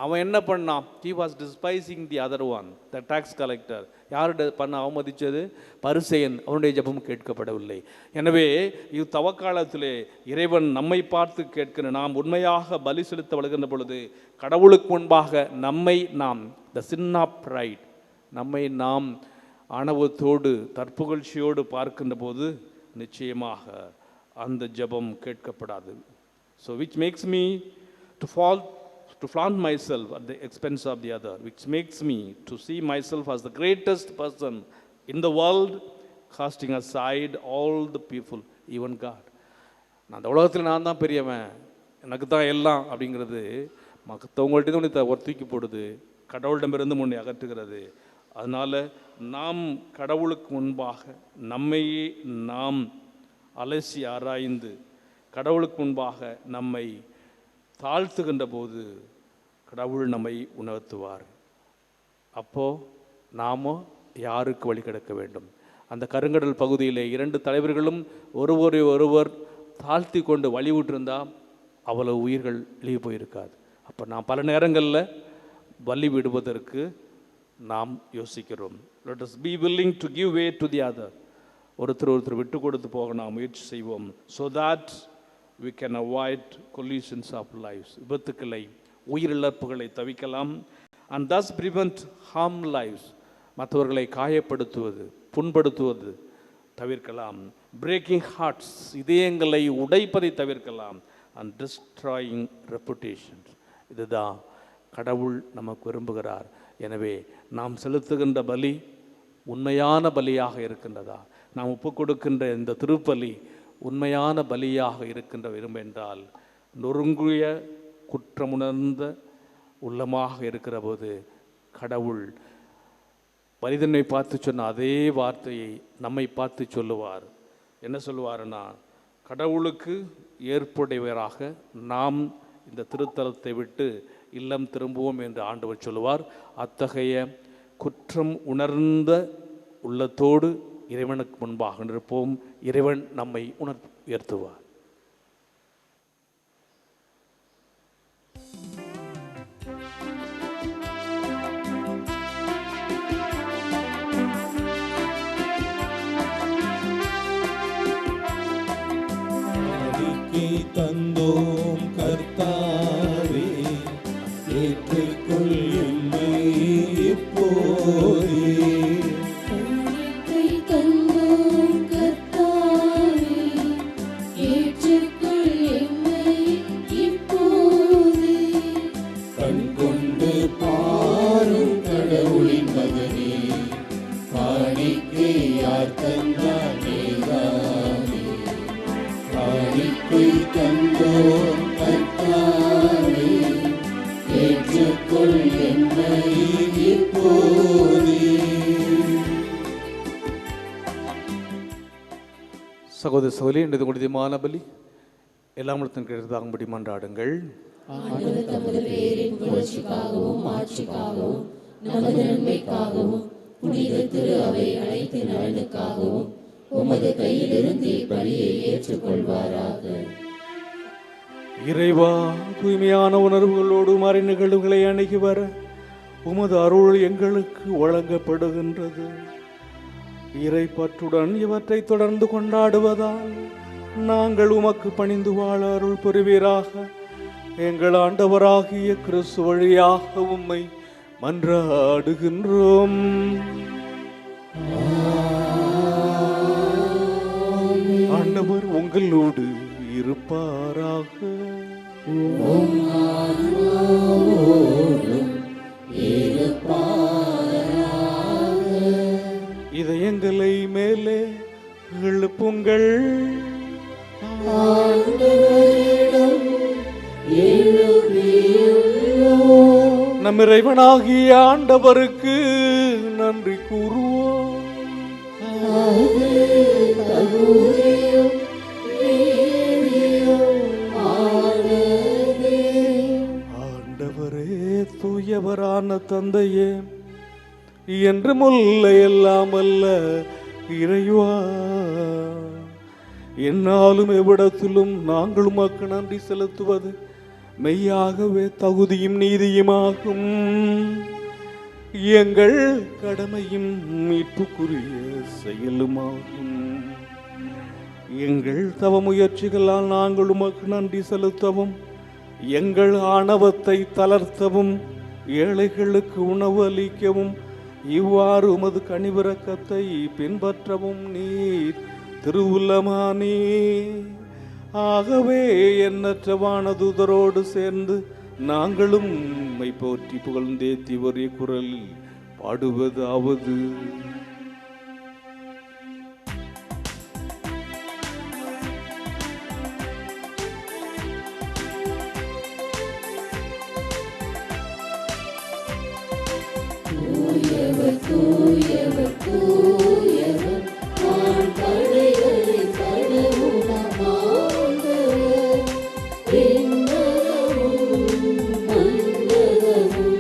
அவன் என்ன பண்ணான்? he was despising the other one, the tax collector. யாருடைய பண்ண அவமதித்தது? பரிசேயன். அவனுடைய ஜெபம் கேட்கப்படவில்லை. எனவே தவக்காலத்திலே இறைவன் நம்மை பார்த்து கேட்கிற, நாம் உண்மையாக பலி செலுத்த வருகின்ற பொழுது கடவுளுக்கு முன்பாக நம்மை நாம், the sin of pride, நம்மை நாம் ஆணவத்தோடு தற்புகழ்ச்சியோடு பார்க்கின்ற போது நிச்சயமாக அந்த ஜெபம் கேட்கப்படாது. So which makes me to flaunt myself at the expense of the other, which makes me to see myself as the greatest person in the world, casting aside all the people, even God. நான் அந்த உலகத்தில் நான் தான் பெரியவன், எனக்கு தான் எல்லாம் அப்படிங்கிறது மற்றவங்கள்ட்ட உன்னை தூக்கி போடுது, கடவுளிடமிருந்து முன்னே அகற்றுகிறது. அதனால் நாம் கடவுளுக்கு முன்பாக நம்மையே நாம் அலசி ஆராய்ந்து கடவுளுக்கு முன்பாக நம்மை தாழ்த்துகின்ற போது கடவுள் நம்மை உணர்த்துவார். அப்போது நாமோ யாருக்கு வழி கிடக்க வேண்டும்? அந்த கருங்கடல் பகுதியிலே 2 தலைவர்களும் ஒருவரை ஒருவர் தாழ்த்தி கொண்டு வழி விட்டிருந்தால் அவ்வளவு உயிர்கள் இழிவு போயிருக்காது. அப்போ நாம் பல நேரங்களில் வழி விடுவதற்கு நாம் யோசிக்கிறோம். Let us be willing to give way to the other. ஒருத்தர் விட்டு கொடுத்து போக நாம் முயற்சி செய்வோம். So that we can avoid collisions of lives. விபத்துக்களை, உயிரிழப்புகளை தவிக்கலாம். And thus prevent harm lives. மற்றவர்களை காயப்படுத்துவது, புண்படுத்துவது தவிர்க்கலாம். Breaking hearts, இதயங்களை உடைப்பதை தவிர்க்கலாம். And destroying reputations. இதுதான் கடவுள் நமக்கு விரும்புகிறார். எனவே நாம் செலுத்துகின்ற பலி உண்மையான பலியாக இருக்கின்றதா? நாம் ஒப்பு கொடுக்கின்ற இந்த திருப்பலி உண்மையான பலியாக இருக்கின்ற விரும்பென்றால் நொறுங்கிய குற்றமுணர்ந்த உள்ளமாக இருக்கிற போது கடவுள் மனிதனை பார்த்து சொன்ன அதே வார்த்தையை நம்மை பார்த்து சொல்லுவார். என்ன சொல்லுவாருன்னா, கடவுளுக்கு ஏற்புடையவராக நாம் இந்த திருத்தலத்தை விட்டு இல்லம் திரும்புவோம் என்று ஆண்டவர் சொல்லுவார். அத்தகைய குற்றம் உணர்ந்த உள்ளத்தோடு இறைவனுக்கு முன்பாக நிற்போம். இறைவன் நம்மை உயர்த்துவார்.
தந்தோம் கர்த்தாவே, ஏற்றுக்கொள் எம்மை இப்போதே.
காணிக்கை தந்தோம் கர்த்தாவே, ஏற்றுக்கொள் எம்மை இப்போதே.
கண் கொண்டு பாரும் கடவுளின் மகனே, காணிக்கை யார் தந்தார் நீதானே. காணிக்கை தந்தோம் கர்த்தாவே, ஏற்றுக்கொள் என்னை இப்போதே.
சகோதர சகோதரி, இன்றைய உறுதிமான பலி எல்லாம் கிடைத்தாகும்படி மன்றாடுங்கள்.
ஆண்டவர் தமது பெயரின் புகழ்ச்சிக்காகவும் மாட்சிக்காகவும் நமது நன்மைக்காகவும் புனித திரு அவை அனைத்து நலனுக்காகவும் உமது கையிலிருந்து இப்பலியை ஏற்றுக்கொள்வாராக.
இறைவா, தூய்மையான உணர்வுகளோடு மறை நிகழ்வுகளை அணுகி வர உமது அருள் எங்களுக்கு வழங்கப்படுகின்றது. இறை பற்றுடன் இவற்றை தொடர்ந்து கொண்டாடுவதால் நாங்கள் உமக்கு பணிந்து வாழ அருள் புரிவீராக. எங்கள் ஆண்டவராகிய கிறிஸ்து வழியாக உம்மை மன்றாடுகின்றோம். ஆண்டவர் உங்களோடு இருப்பாராக. இதயங்களை மேலே எழுப்புங்கள். நம் இறைவனாகிய ஆண்டவருக்கு நன்றி கூறுவோம். ஆண்டவரே, தூயவரான தந்தையே, என்றும் உள்ள எல்லாம் அல்ல இறைவா, என்னாலும் எவ்விடத்திலும் நாங்கள் உமக்கு நன்றி செலுத்துவது மெய்யாகவே தகுதியும் நீதியுமாகும். எங்கள் கடமையும் மீட்புக்குரிய செயலுமாகும். எங்கள் தவ முயற்சிகளால் நாங்கள் உமக்கு நன்றி செலுத்தவும், எங்கள் ஆணவத்தை தளர்த்தவும், ஏழைகளுக்கு உணவு அளிக்கவும், இவ்வாறு உமது கனிவிரக்கத்தை பின்பற்றவும் நீர் திருவுள்ளமானே. ஆகவே எண்ணற்ற வானதூதரோடு சேர்ந்து நாங்களும் உம்மை போற்றி புகழ்ந்தேத்தி ஒரே குரலில் பாடுவதாவது:
தூயவர் தூயவர் தூயவர் வான்படைகளின் கடவுளாம் ஆண்டவர். விண்ணகமும் மண்ணகமும்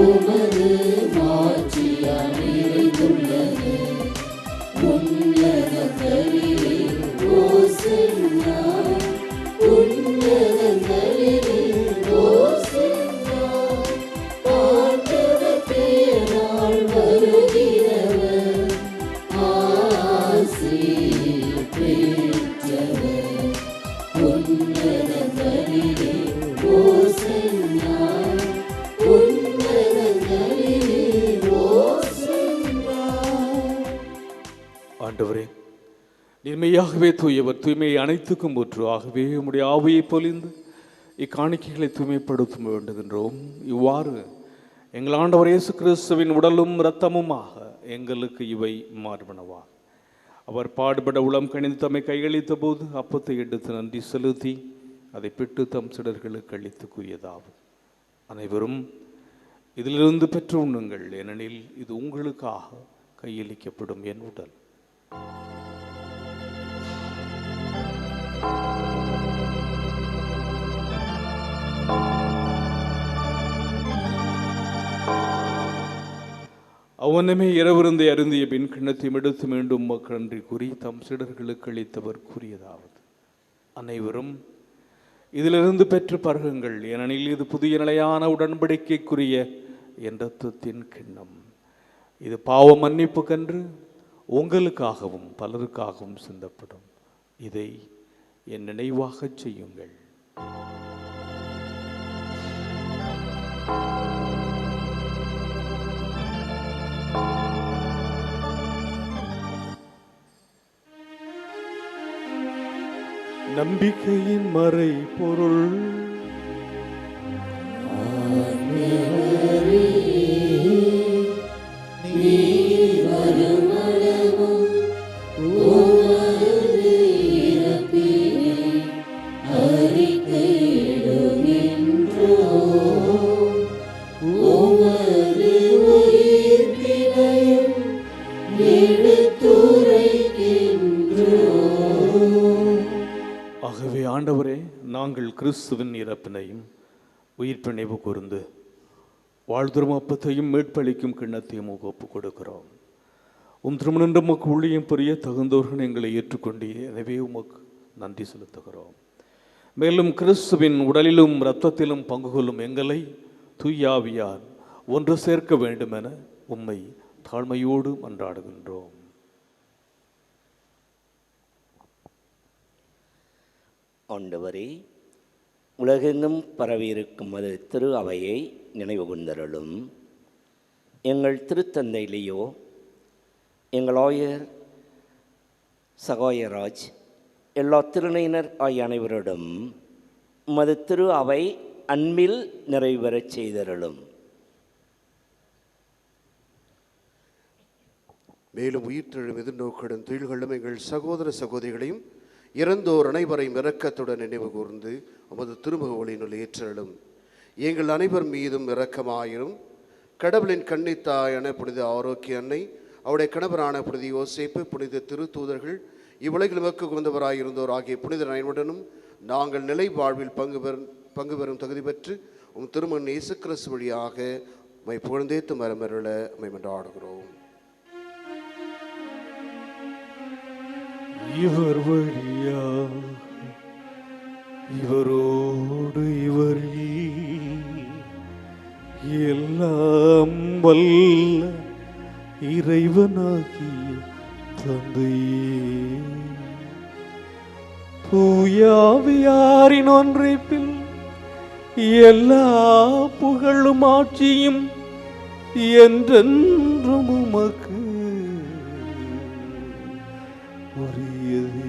உமது மாட்சியால் நிறைந்துள்ளது. உன்னதங்களிலே ஓசன்னா, உன்னதங்களிலே ஓசன்னா. ஆண்டவர் பெயரால் வருகிறவர் ஆசி பெற்றவர். உன்னதங்களிலே ஓசன்னா, உன்னதங்களிலே ஓசன்னா.
ஆண்டவரே, நீர்மையாகவே தூயவர், தூய்மையை அனைத்துக்கும் ஊற்று. ஆகவே உம்முடைய ஆவியை பொழிந்து இக்காணிக்கைகளை தூய்மைப்படுத்த வேண்டுகின்றோம். இவ்வாறு எங்கள் ஆண்டவர் இயேசு கிறிஸ்துவின் உடலும் இரத்தமுமாக எங்களுக்கு இவை மாறுபனவா. அவர் பாடுபட உளம் கணிந்து தம்மை கையளித்த போது அப்பத்தை எடுத்து நன்றி செலுத்தி அதை பிட்டு தம் சிடர்களுக்கு அளித்து கூறியதாகும். அனைவரும் இதிலிருந்து பெற்று உண்ணுங்கள், ஏனெனில் இது உங்களுக்காக கையளிக்கப்படும் என் உடல். அவனமே இரவிருந்தை அருந்திய பின் கிண்ணத்தை எடுத்து மீண்டும் மக்கன்றி கூறி தம் சிடர்களுக்கு அளித்தவர் கூறியதாவது: அனைவரும் இதிலிருந்து பெற்று பருகுங்கள், ஏனெனில் இது புதிய நிலையான உடன்படிக்கைக்குரிய என் இரத்தத்தின் கிண்ணம். இது பாவ மன்னிப்புக்கன்று உங்களுக்காகவும் பலருக்காகவும் சிந்தப்படும். இதை என் நினைவாக செய்யுங்கள். நம்பிக்கையின் மறை பொருள் ஆகவே ஆண்டவரே, நாங்கள் கிறிஸ்துவின் இறப்பினையும் உயிர்ப்பினைவு கூர்ந்து வாழ்தரும் அப்பத்தையும் மீட்பளிக்கும் கிண்ணத்தையும் ஒப்புக் கொடுக்கிறோம். திருமணம் உமக்கு ஊழியம் புரிய தகுந்தவர்கள் எங்களை ஏற்றுக்கொண்டே, எனவே உமக்கு நன்றி செலுத்துகிறோம். மேலும் கிறிஸ்துவின் உடலிலும் இரத்தத்திலும் பங்கு கொள்ளும் எங்களை தூயாவியார் ஒன்று சேர்க்க வேண்டும் என உம்மை தாழ்மையோடு மன்றாடுகின்றோம்.
ஆண்டவரே, உலகெங்கும் பரவியிருக்கும் அது திரு அவையை நினைவு கூர்ந்தருளும். எங்கள் திருத்தந்தை லியோ, எங்கள் ஆயர் சகாயராஜ், எல்லா திருநிலையினர் ஆகிய அனைவரிடம் உமது திரு அவை அன்பில் நிறைவேறச் செய்தருளும்.
மேலும் உயிர்த்தெழும் எதிர்நோக்கிடும் தொழில்களும் எங்கள் சகோதர சகோதரிகளையும் இறந்தோர் அனைவரையும் இரக்கத்துடன் நினைவு கூர்ந்து உமது திருமுக ஒளியினுள் ஏற்றலும். எங்கள் அனைவர் மீதும் இரக்கமாயிரும். கடவுளின் கன்னித்தாயான புனித ஆரோக்கிய அன்னை, அவருடைய கணவரான புனித யோசேப்பு, புனித திருத்தூதர்கள், இவ்வுலகில் நமக்கு குந்தவராயிருந்தோர் ஆகிய புனித அனைவருடனும் நாங்கள் நிலை வாழ்வில் பங்கு பெறும் தகுதி பெற்று திருமண் இயேசு கிறிஸ்து வழியாக உம்மை புகழ்ந்தேத்து மரமருள உம்மை மன்றாடுகிறோம்.
இவர் வழியாக இவரோடு இவரில் எல்லாம் வல்ல இறைவனாகிய தந்தையே, தூயாவியாரின் ஒன்றைப்பில் எல்லா புகழும் ஆட்சியும் என்றென்றும் உமக்கு உரியதே.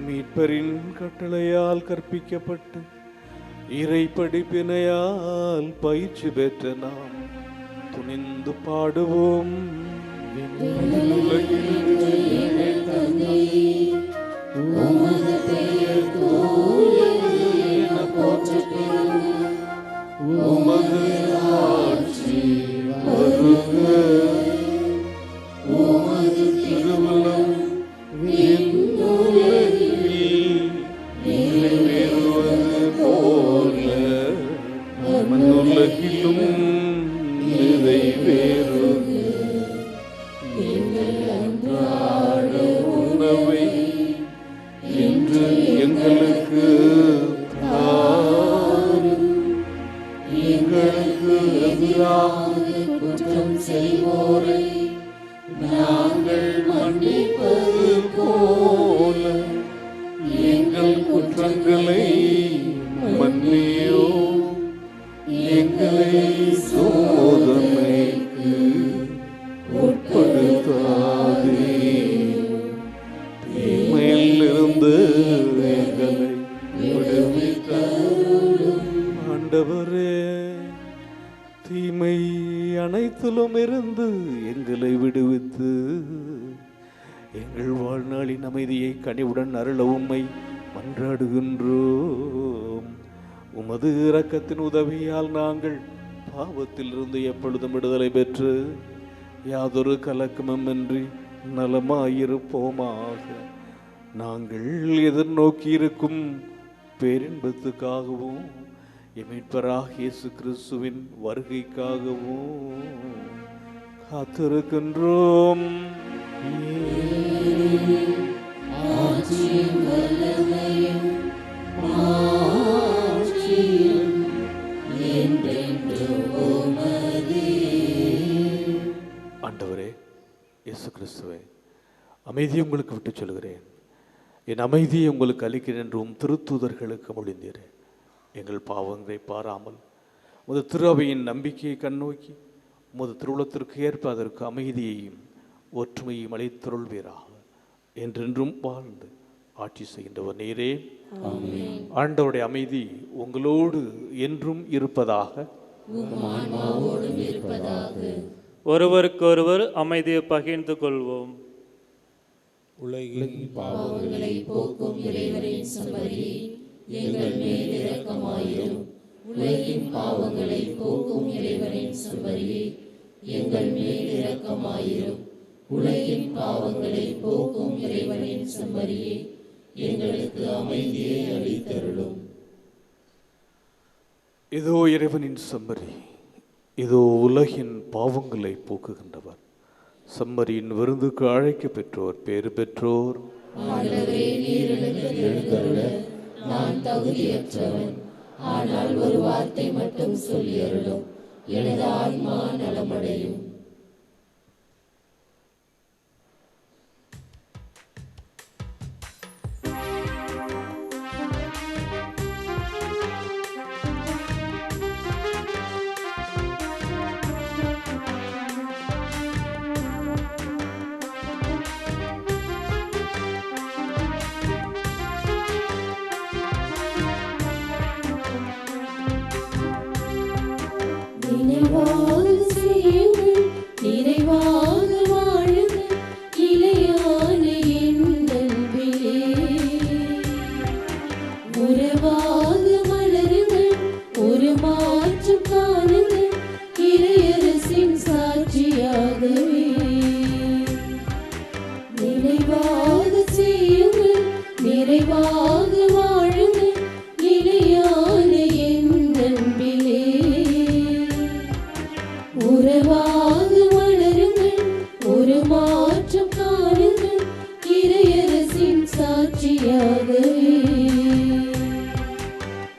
மீட்பரின் கட்டளையால் கற்பிக்கப்பட்டு இறை படிப்பினையால் பயிற்சி பெற்ற நாம் துணிந்து பாடுவோம். உமது ஆட்சி வருக, உமது திருவுளம் விண்ணுலகில் நிறைவேறுவது போல மண்ணுலகிலும் நிறைவேறுக. எங்கள் அன்றாட உணவை இன்று எங்களுக்கு தாரும். எங்களுக்கு எதிராக குற்றம் செய்வோரை நாங்கள் மன்னிப்பது போல எங்கள் குற்றங்களை மன்னியோ. எங்களை சோதனைக்கு உட்படுத்தாதே, தீமையில் இருந்து எங்களை விடுவித்தருளும். தீமை அனைத்திலும் இருந்து எங்களை விடுவித்து எங்கள் வாழ்நாளின் அமைதியை கனிவுடன் அருள உம்மை மன்றாடுகின்றோம். உமது இரக்கத்தின் உதவியால் நாங்கள் பாவத்திலிருந்து எப்பொழுதும் விடுதலை பெற்று யாதொரு கலக்கமுமின்றி நலமாயிருப்போமாக. நாங்கள் எதிர்நோக்கியிருக்கும் பேரின்பத்துக்காகவும் எமீட்பராகிய இயேசு கிறிஸ்துவின் வருகைக்காகவும் காத்திருக்கின்றோம். ஆண்டவரே இயேசு கிறிஸ்துவே, அமைதியை உங்களுக்கு விட்டு சொல்கிறேன், என் அமைதியை உங்களுக்கு அளிக்கிறேன் என்றும் திருத்தூதர்களுக்கு மொழிந்தீரே. எங்கள் பாவங்களை பாராமல் உமது திருஅவையின் நம்பிக்கையை கண்ணோக்கி உமது திருவுளத்திற்கு ஏற்ப அதற்கு அமைதியையும் ஒற்றுமையும் அளித்தருள்வீராக. என்றென்றும் வாழ்ந்து ஆட்சி செய்கின்றவர் நீரே. ஆண்டவருடைய அமைதி உங்களோடு என்றும் இருப்பதாக.
ஒருவருக்கொருவர் அமைதியை பகிர்ந்து கொள்வோம்.
உலகின் பாவங்களை
போக்கும் இறைவனின் செம்மறியே, எங்கள் மேல் இரக்கமாயிரும். உலகின் பாவங்களை போக்கும் இறைவனின் செம்மறியே, எங்கள் மேல் இரக்கமாயிரும். உலகின் பாவங்களை போக்கும் இறைவனின் செம்மறியே, எங்களுக்கு அமைதியை அளித்தருளும்.
இதோ இறைவனின் செம்மறி, இதோ உலகின் பாவங்களை போக்குகின்றவர். செம்மறியின் விருந்துக்கு அழைக்க பெற்றோர் பேறு பெற்றோர்.
ஆண்டவரே, நீர் எனக்கு எழுந்தருள நான் தகுதியற்றவன். ஆனால் ஒரு வார்த்தை மட்டும் சொல்லி அருளும், எனது ஆன்மா நலமடையும்.
நினைவாக செய்யுங்கள், நிறைவாக வாழுங்கள், நிலையான என் அன்பிலே. உறவாக மலருங்கள், ஒரு மாற்றம் காணுங்கள், இறையரசின் சாட்சியாகவே. நினைவாக செய்யுங்கள், நிறைவாக வாழுங்கள், நிலையான என் அன்பிலே. உறவாக மலருங்கள், ஒரு மாற்றம் காணுங்கள், இறையரசின் சாட்சியாகவே.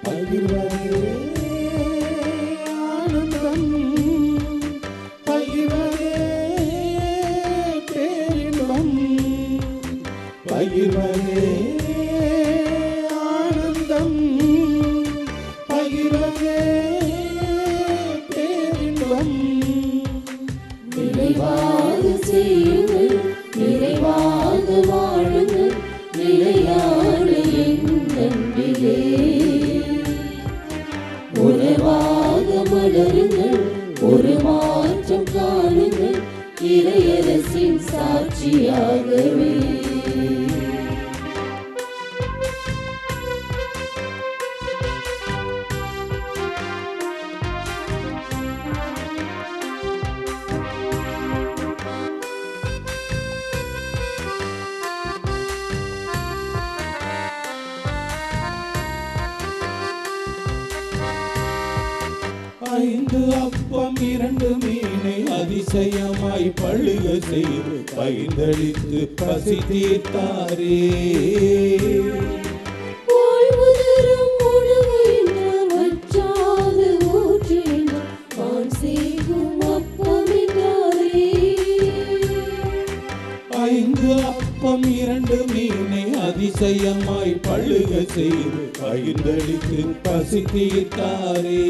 பகிர்வதே ஆனந்தம், பகிர்வதே பேரின்பம், பகிர்வதே ஆனந்தம், பகிர்வதே பேரின்பம்.
நிறைவாக செய்யுங்கள், நிறைவாக வாழுங்கள், நிலையான என் அன்பிலே. உறவாக மலருங்கள், ஒரு மாற்றம் காணுங்கள், இறையரசின் சாட்சியாகவே.
ஐந்து அப்பம் இரண்டு மீனை அதிசயமாய் பழுக செய்து பகிர்ந்தளித்து பசி தீர்த்தாரே.
வாழ்வுதரும் உணவு என்றார், வற்றாத ஊற்று என்றார், வான் செய்கும் அப்பம் என்றாரே.
ஐந்து அப்பம் இரண்டு மீனை அதிசயமாய் பழுக செய்து பகிர்ந்தளித்து பசி தீர்த்தாரே.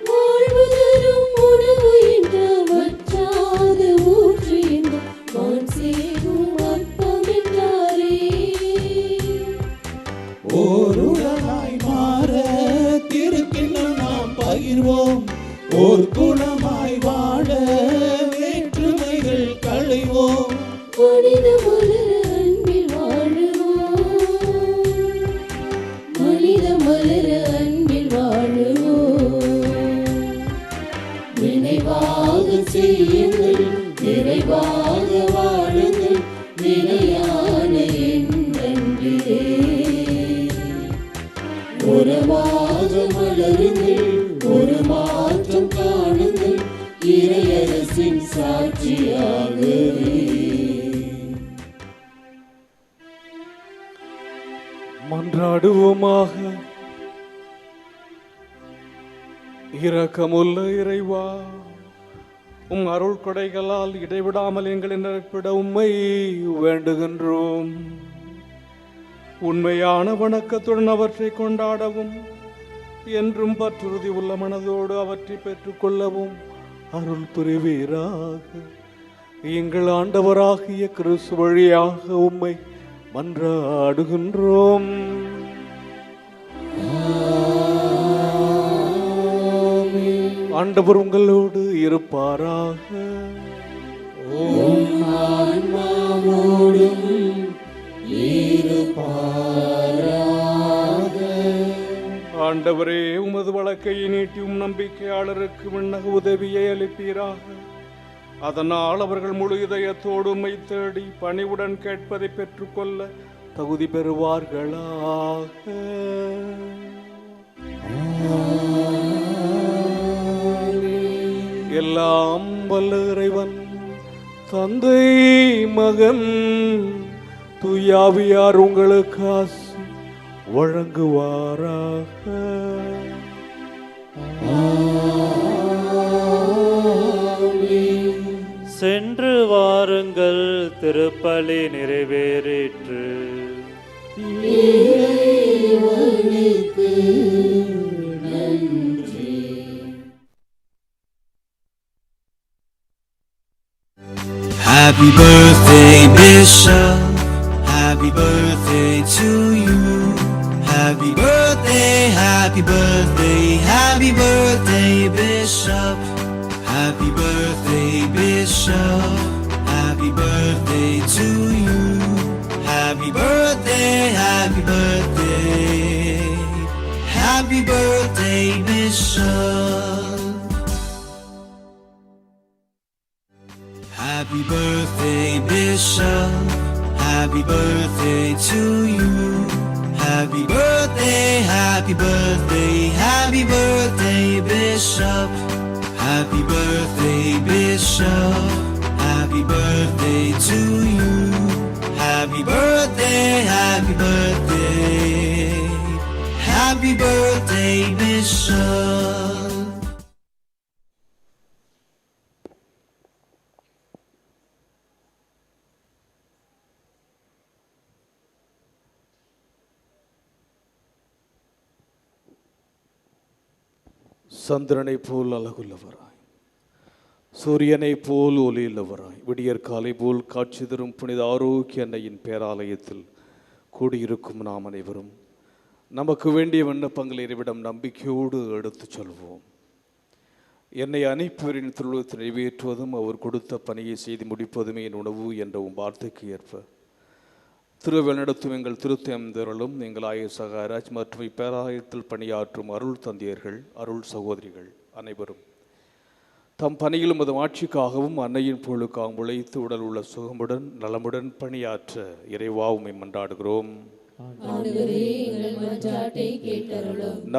வாழ்வுதரும் உணவு என்றார், வற்றாத ஊற்று என்றார், வான் செய்கும் அப்பம் என்றாரே.
ஓருடனாய் மாற திருக்கிண்ணம் நாம் பகிர்வோம், ஓர் குணமாய் வாழ வேற்றுமைகள் களைவோம்.
மனித மலர அன்பில் வாழுவோம். மனித மலர அன்பில் வாழுவோம். நினைவாக செய்யுங்கள், நிறைவாக வாழுங்கள், நிலையான எண்ணன்பிலே உறவாக மலருங்கள், ஒரு மாற்றம் காணுங்கள், இறையரசின் சாட்சியாகவே.
மன்றாடுவோமாக. இரக்கமுள்ள இறைவா, உம் அருள் கொடைகளால் இடைவிடாமல் எங்களை நிரப்பிட உம்மை வேண்டுகின்றோம். உண்மையான வணக்கத்துடன் அவற்றை கொண்டாடவும் என்றும் பற்றுறுதி உள்ள மனதோடு அவற்றை பெற்றுக்கொள்ளவும் அருள் புரிவீராக. எங்கள் ஆண்டவராகிய கிறிஸ்து வழியாக உம்மை மன்றாடுகின்றோம். ஆண்டவர் உங்களோடு இருப்பாராக. ஆண்டவரே, உமது வழக்கையை நீட்டியும் நம்பிக்கையாளருக்கு விண்ணக உதவியை அளிப்பீராக. அதனால் அவர்கள் முழு இதயத்தோடு உம்மை தேடி பணிவுடன் கேட்பதை பெற்றுக்கொள்ள தகுதி பெறுவார்களாக. எல்லாம் வல்ல இறைவன் தந்தை, மகன், தூயாவியார் உங்களுக்கு ஆசி வழங்குவாராக.
சென்று வாருங்கள், திருப்பலி நிறைவேறிற்று.
Happy birthday, Bishop. Happy birthday to you. Happy birthday, happy birthday, happy birthday, Bishop. Happy birthday, Bishop. Happy birthday to you. Happy birthday, happy birthday. Happy birthday, Bishop. Happy birthday, Bishop. Happy birthday to you. Happy birthday, happy birthday, happy birthday, Bishop. Happy birthday, Bishop. Happy birthday to you. Happy birthday, happy birthday. Happy birthday, Bishop.
சந்திரனை போல் அழகுள்ளவராய், சூரியனை போல் ஒளியுள்ளவராய், விடியற் காலை போல் காட்சி தரும் புனித ஆரோக்கிய அன்னையின் பேராலயத்தில் கூடியிருக்கும் நாம் அனைவரும் நமக்கு வேண்டிய விண்ணப்பங்களை இறைவிடம் நம்பிக்கையோடு எடுத்துச் சொல்வோம். என்னை அனைப்பவரின் திருவுளத்தை நிறைவேற்றுவதும் அவர் கொடுத்த பணியை செய்து முடிப்பதுமே என் உணவு என்ற வார்த்தைக்கு ஏற்ப திருவெளிநடத்தும் எங்கள் திருத்தேந்தர்களும் எங்கள் ஆயர் சகாராஜ் மற்றும் இப்பேராயத்தில் பணியாற்றும் அருள் தந்தையர்கள், அருள் சகோதரிகள் அனைவரும் தம் பணியிலும் அது ஆட்சிக்காகவும் அன்னையின் புகழுக்காகவும் உழைத்து உடல் உள்ள சுகமுடன் நலமுடன் பணியாற்ற இறைவா உம்மை மன்றாடுகிறோம்.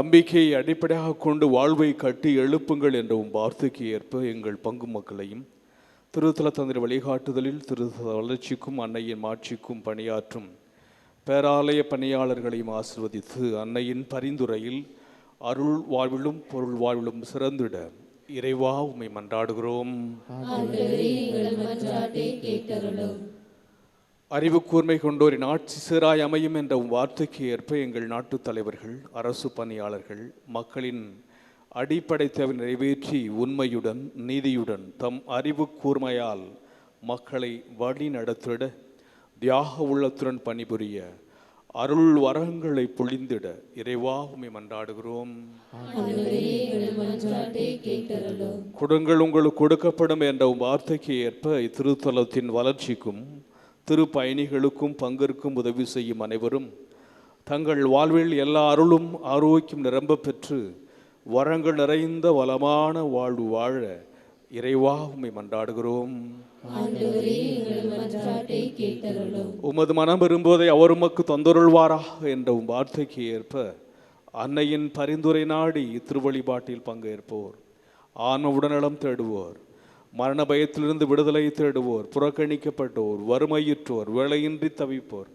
நம்பிக்கையை அடிப்படையாக கொண்டு வாழ்வை கட்டி எழுப்புங்கள் என்ற வார்த்தைக்கு ஏற்ப எங்கள் பங்கு மக்களையும் திருத்தல தந்திர வழிகாட்டுதலில் திருத்தல வளர்ச்சிக்கும் அன்னையின் மாட்சிக்கும் பணியாற்றும் பேராலய பணியாளர்களையும் ஆசிர்வதித்து அன்னையின் பரிந்துரையில் அருள் வாழ்விலும் பொருள் வாழ்விலும் சிறந்திட இறைவா உம்மை மன்றாடுகிறோம். அறிவு கூர்மை கொண்டோரின் ஆட்சி சீராய் அமையும் என்ற வார்த்தைக்கு ஏற்ப எங்கள் நாட்டு தலைவர்கள், அரசு பணியாளர்கள் மக்களின் அடிப்படை தேவை நிறைவேற்றி உண்மையுடன் நீதியுடன் தம் அறிவு கூர்மையால் மக்களை வழி நடத்திட தியாக உள்ளத்துடன் பணிபுரிய அருள் வரங்களை பொழிந்திட இறைவா உம்மை மன்றாடுகிறோம். கொடுங்கள் உங்களுக்கு கொடுக்கப்படும் என்ற வார்த்தைக்கு ஏற்ப இத்திருத்தலத்தின் வளர்ச்சிக்கும் திரு பயணிகளுக்கும் பங்கிற்கும் உதவி செய்யும் அனைவரும் தங்கள் வாழ்வில் எல்லா அருளும் ஆரோக்கியம் நிரம்ப பெற்று வரங்கள் நிறைந்த வளமான வாழ்வு வாழ இறைவா உம்மை மன்றாடுகிறோம். உமது மனம் விரும்புவதை அவர் உமக்கு தந்தருள்வாராக என்ற வார்த்தைக்கு ஏற்ப அன்னையின் பரிந்துரை நாடி திருவழிபாட்டில் பங்கேற்போர், ஆன்ம உடல்நலம் தேடுவோர், மரண பயத்திலிருந்து விடுதலை தேடுவோர், புறக்கணிக்கப்பட்டோர், வறுமையுற்றோர், வேலையின்றி தவிப்போர்,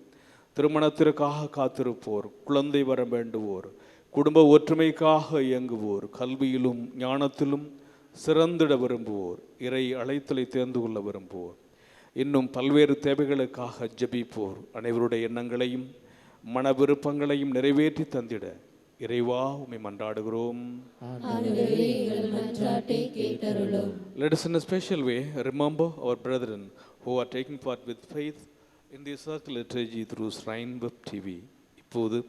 திருமணத்திற்காக காத்திருப்போர், குழந்தை வர வேண்டுவோர், குடும்ப ஒற்றுமைக்காக இயங்குவோர், கல்வியிலும் ஞானத்திலும் சிறந்திட விரும்புவோர், இறை அழைத்தலை தேர்ந்து கொள்ள விரும்புவோர், இன்னும் பல்வேறு தேவைகளுக்காக ஜெபிப்போர் அனைவருடைய எண்ணங்களையும் மன விருப்பங்களையும் நிறைவேற்றி தந்திட இறைவா உம்மை மன்றாடுகிறோம். Let us in a special way remember our brethren who are taking part with faith in the circle liturgy through Shrine Web TV. இப்போது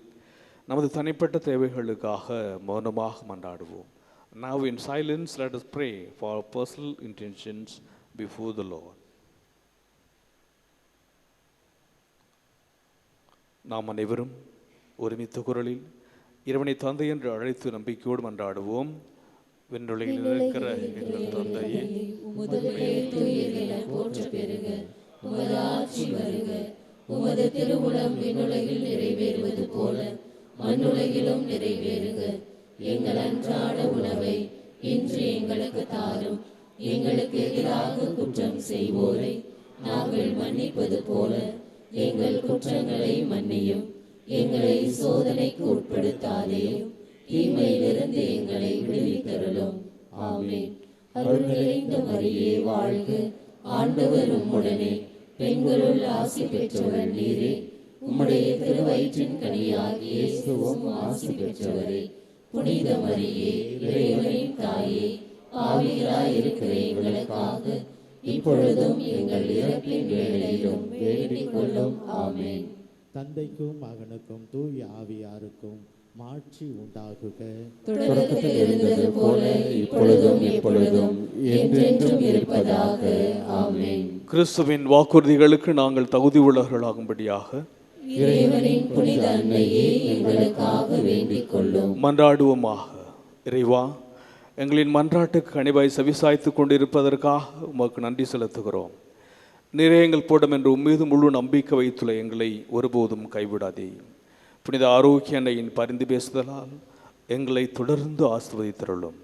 நமது தனிப்பட்ட தேவைகளுக்காக மௌனமாக மன்றாடுவோம். Now in silence let us pray for our personal intentions before the Lord. நாம் அனைவரும் ஒருமித்த குரலில் இறைவனை தந்தை என்று அழைத்து நம்பிக்கையோடு மன்றாடுவோம். விண்ணுலகில் இருக்கிற எங்கள் தந்தையே,
உமது பெயர் தூயது என போற்றப் பெறுக. உமது ஆட்சி வருக. உமது திருவுளம் விண்ணுலகில் நிறைவேறுவது போல மண்ணுலகிலும் நிறைவேறுக. எங்கள் அன்றாட உணவை இன்று எங்களுக்கு தாரும். எங்களுக்கு எதிராக குற்றம் செய்வோரை நாங்கள் மன்னிப்பது போல எங்கள் குற்றங்களை மன்னியும். எங்களை சோதனைக்கு உட்படுத்தாதேயும், தீமையிலிருந்து எங்களை விடுவித்தருளும். ஆமென். அருள் நிறைந்த மரியே வாழ்க. ஆண்டவர் உம்முடனே, பெண்களுள் ஆசி பெற்றவர் நீரே. உம்முடைய திருவயிற்றின் கனியாகிய இயேசுவும் ஆசி பெற்றவரே. புனித மரியே, இறைவனின் தாயே, பாவிகளாய் இருக்கிற எங்களுக்காக இப்பொழுதும் எங்கள் இறப்பின் வேளையிலும் வேண்டிக் கொள்ளும். ஆமென்.
தந்தைக்கும் மகனுக்கும் தூய ஆவியாருக்கும் மாட்சி உண்டாகுக.
தொடக்கத்தில் இருந்தது போல இப்பொழுதும் எப்பொழுதும் என்றென்றும் இருப்பதாக. ஆமென்.
கிறிஸ்துவின் வாக்குறுதிகளுக்கு நாங்கள் தகுதி உள்ளவர்களாகும்படியாக
இறைவனின் புனித அன்னையே எங்களுக்காக வேண்டிக் கொள்ளும்.
மன்றாடுவோமாக. இறைவா, எங்களின் மன்றாட்டுக்கு கனிவாய் செவிசாய்த்து கொண்டிருப்பதற்காக உமக்கு நன்றி செலுத்துகிறோம். நிறைய எங்கள் போடும் என்று உம்மீது முழு நம்பிக்கை வைத்துள்ள எங்களை ஒருபோதும் கைவிடாதே. புனித ஆரோக்கிய அன்னையின் பரிந்து பேசுதலால் எங்களை தொடர்ந்து ஆசீர்வதித்தருளும்.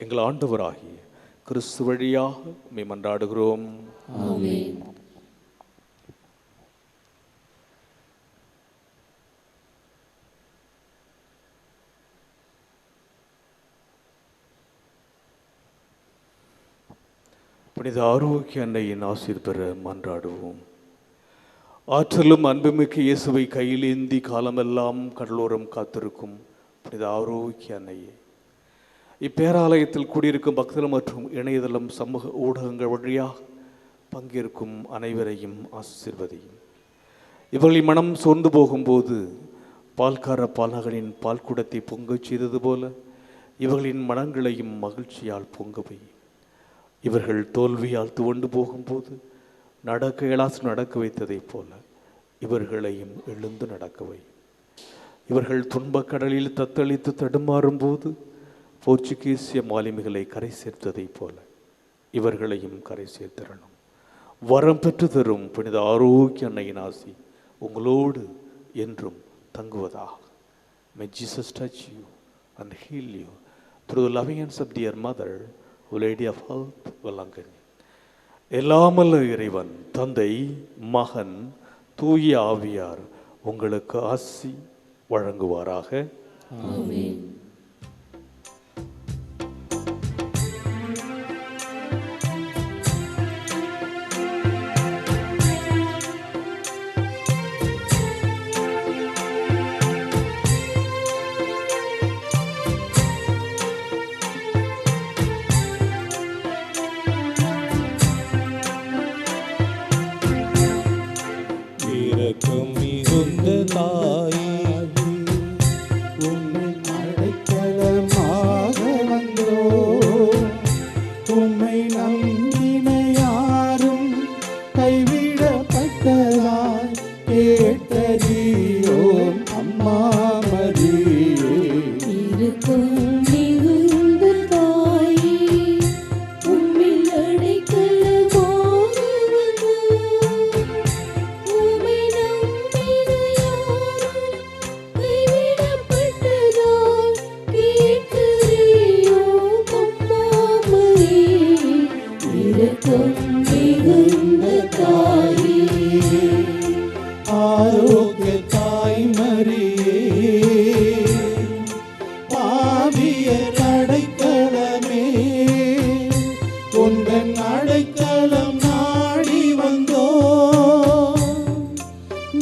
எங்கள் ஆண்டவராகிய கிறிஸ்து வழியாக உம்மை மன்றாடுகிறோம்.
ஆமென்.
புனித ஆரோக்கிய அன்னையின் ஆசீர் பெற மன்றாடுவோம். ஆற்றலும் அன்புமிக்க இயேசுவை கையில் ஏந்தி காலமெல்லாம் கடலோரம் காத்திருக்கும் புனித ஆரோக்கிய அன்னையே, இப்பேராலயத்தில் கூடியிருக்கும் பக்தர்கள் மற்றும் இணையதளம் சமூக ஊடகங்கள் வழியாக பங்கேற்கும் அனைவரையும் ஆசீர்வதியும். இவர்களின் மனம் சோர்ந்து போகும்போது பால்கார பாலகனின் பால் குடத்தை பொங்கச் செய்தது போல இவர்களின் மனங்களையும் மகிழ்ச்சியால் பொங்கவை. இவர்கள் தோல்வியால் துவண்டு போகும்போது நடக்க இயலாது நடக்க வைத்ததைப் போல இவர்களையும் எழுந்து நடக்கவை. இவர்கள் துன்பக்கடலில் தத்தளித்து தடுமாறும் போது போர்ச்சுகீசிய மாலுமிகளை கரை சேர்த்ததைப் போல இவர்களையும் கரை சேர்த்திடணும். வரம் பெற்று தரும் புனித ஆரோக்கிய அன்னையின் ஆசி உங்களோடு என்றும் தங்குவதாக. May Jesus touch you and heal you through the loving hands of dear mother, Lady of Health, Valangani. எல்லாமல்ல இறைவன் தந்தை, மகன், தூய ஆவியார் உங்களுக்கு ஆசி வழங்குவாராக.
ஆமென்.
இரக்கம் மிகுந்த தாய்
இரக்கம் மிகுந்த தாயே,
ஆரோக்கிய தாய்மரியே, பாவியர் அடைக்கலமே, உந்தன் அடைக்கலம் நாடி வந்தோ,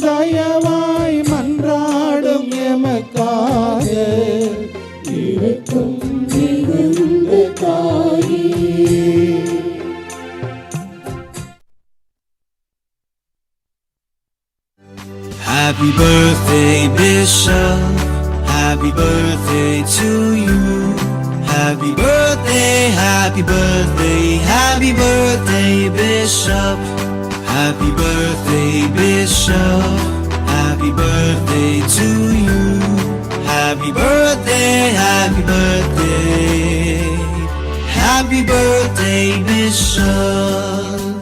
தயவாய் மன்றாடும் எமக்காக
இரக்கம் மிகுந்த தாயே.
Happy birthday, Bishop. Happy birthday to you. Happy birthday, happy birthday, happy birthday, Bishop. Happy birthday, Bishop. Happy birthday to you. Happy birthday, happy birthday, happy birthday, Bishop.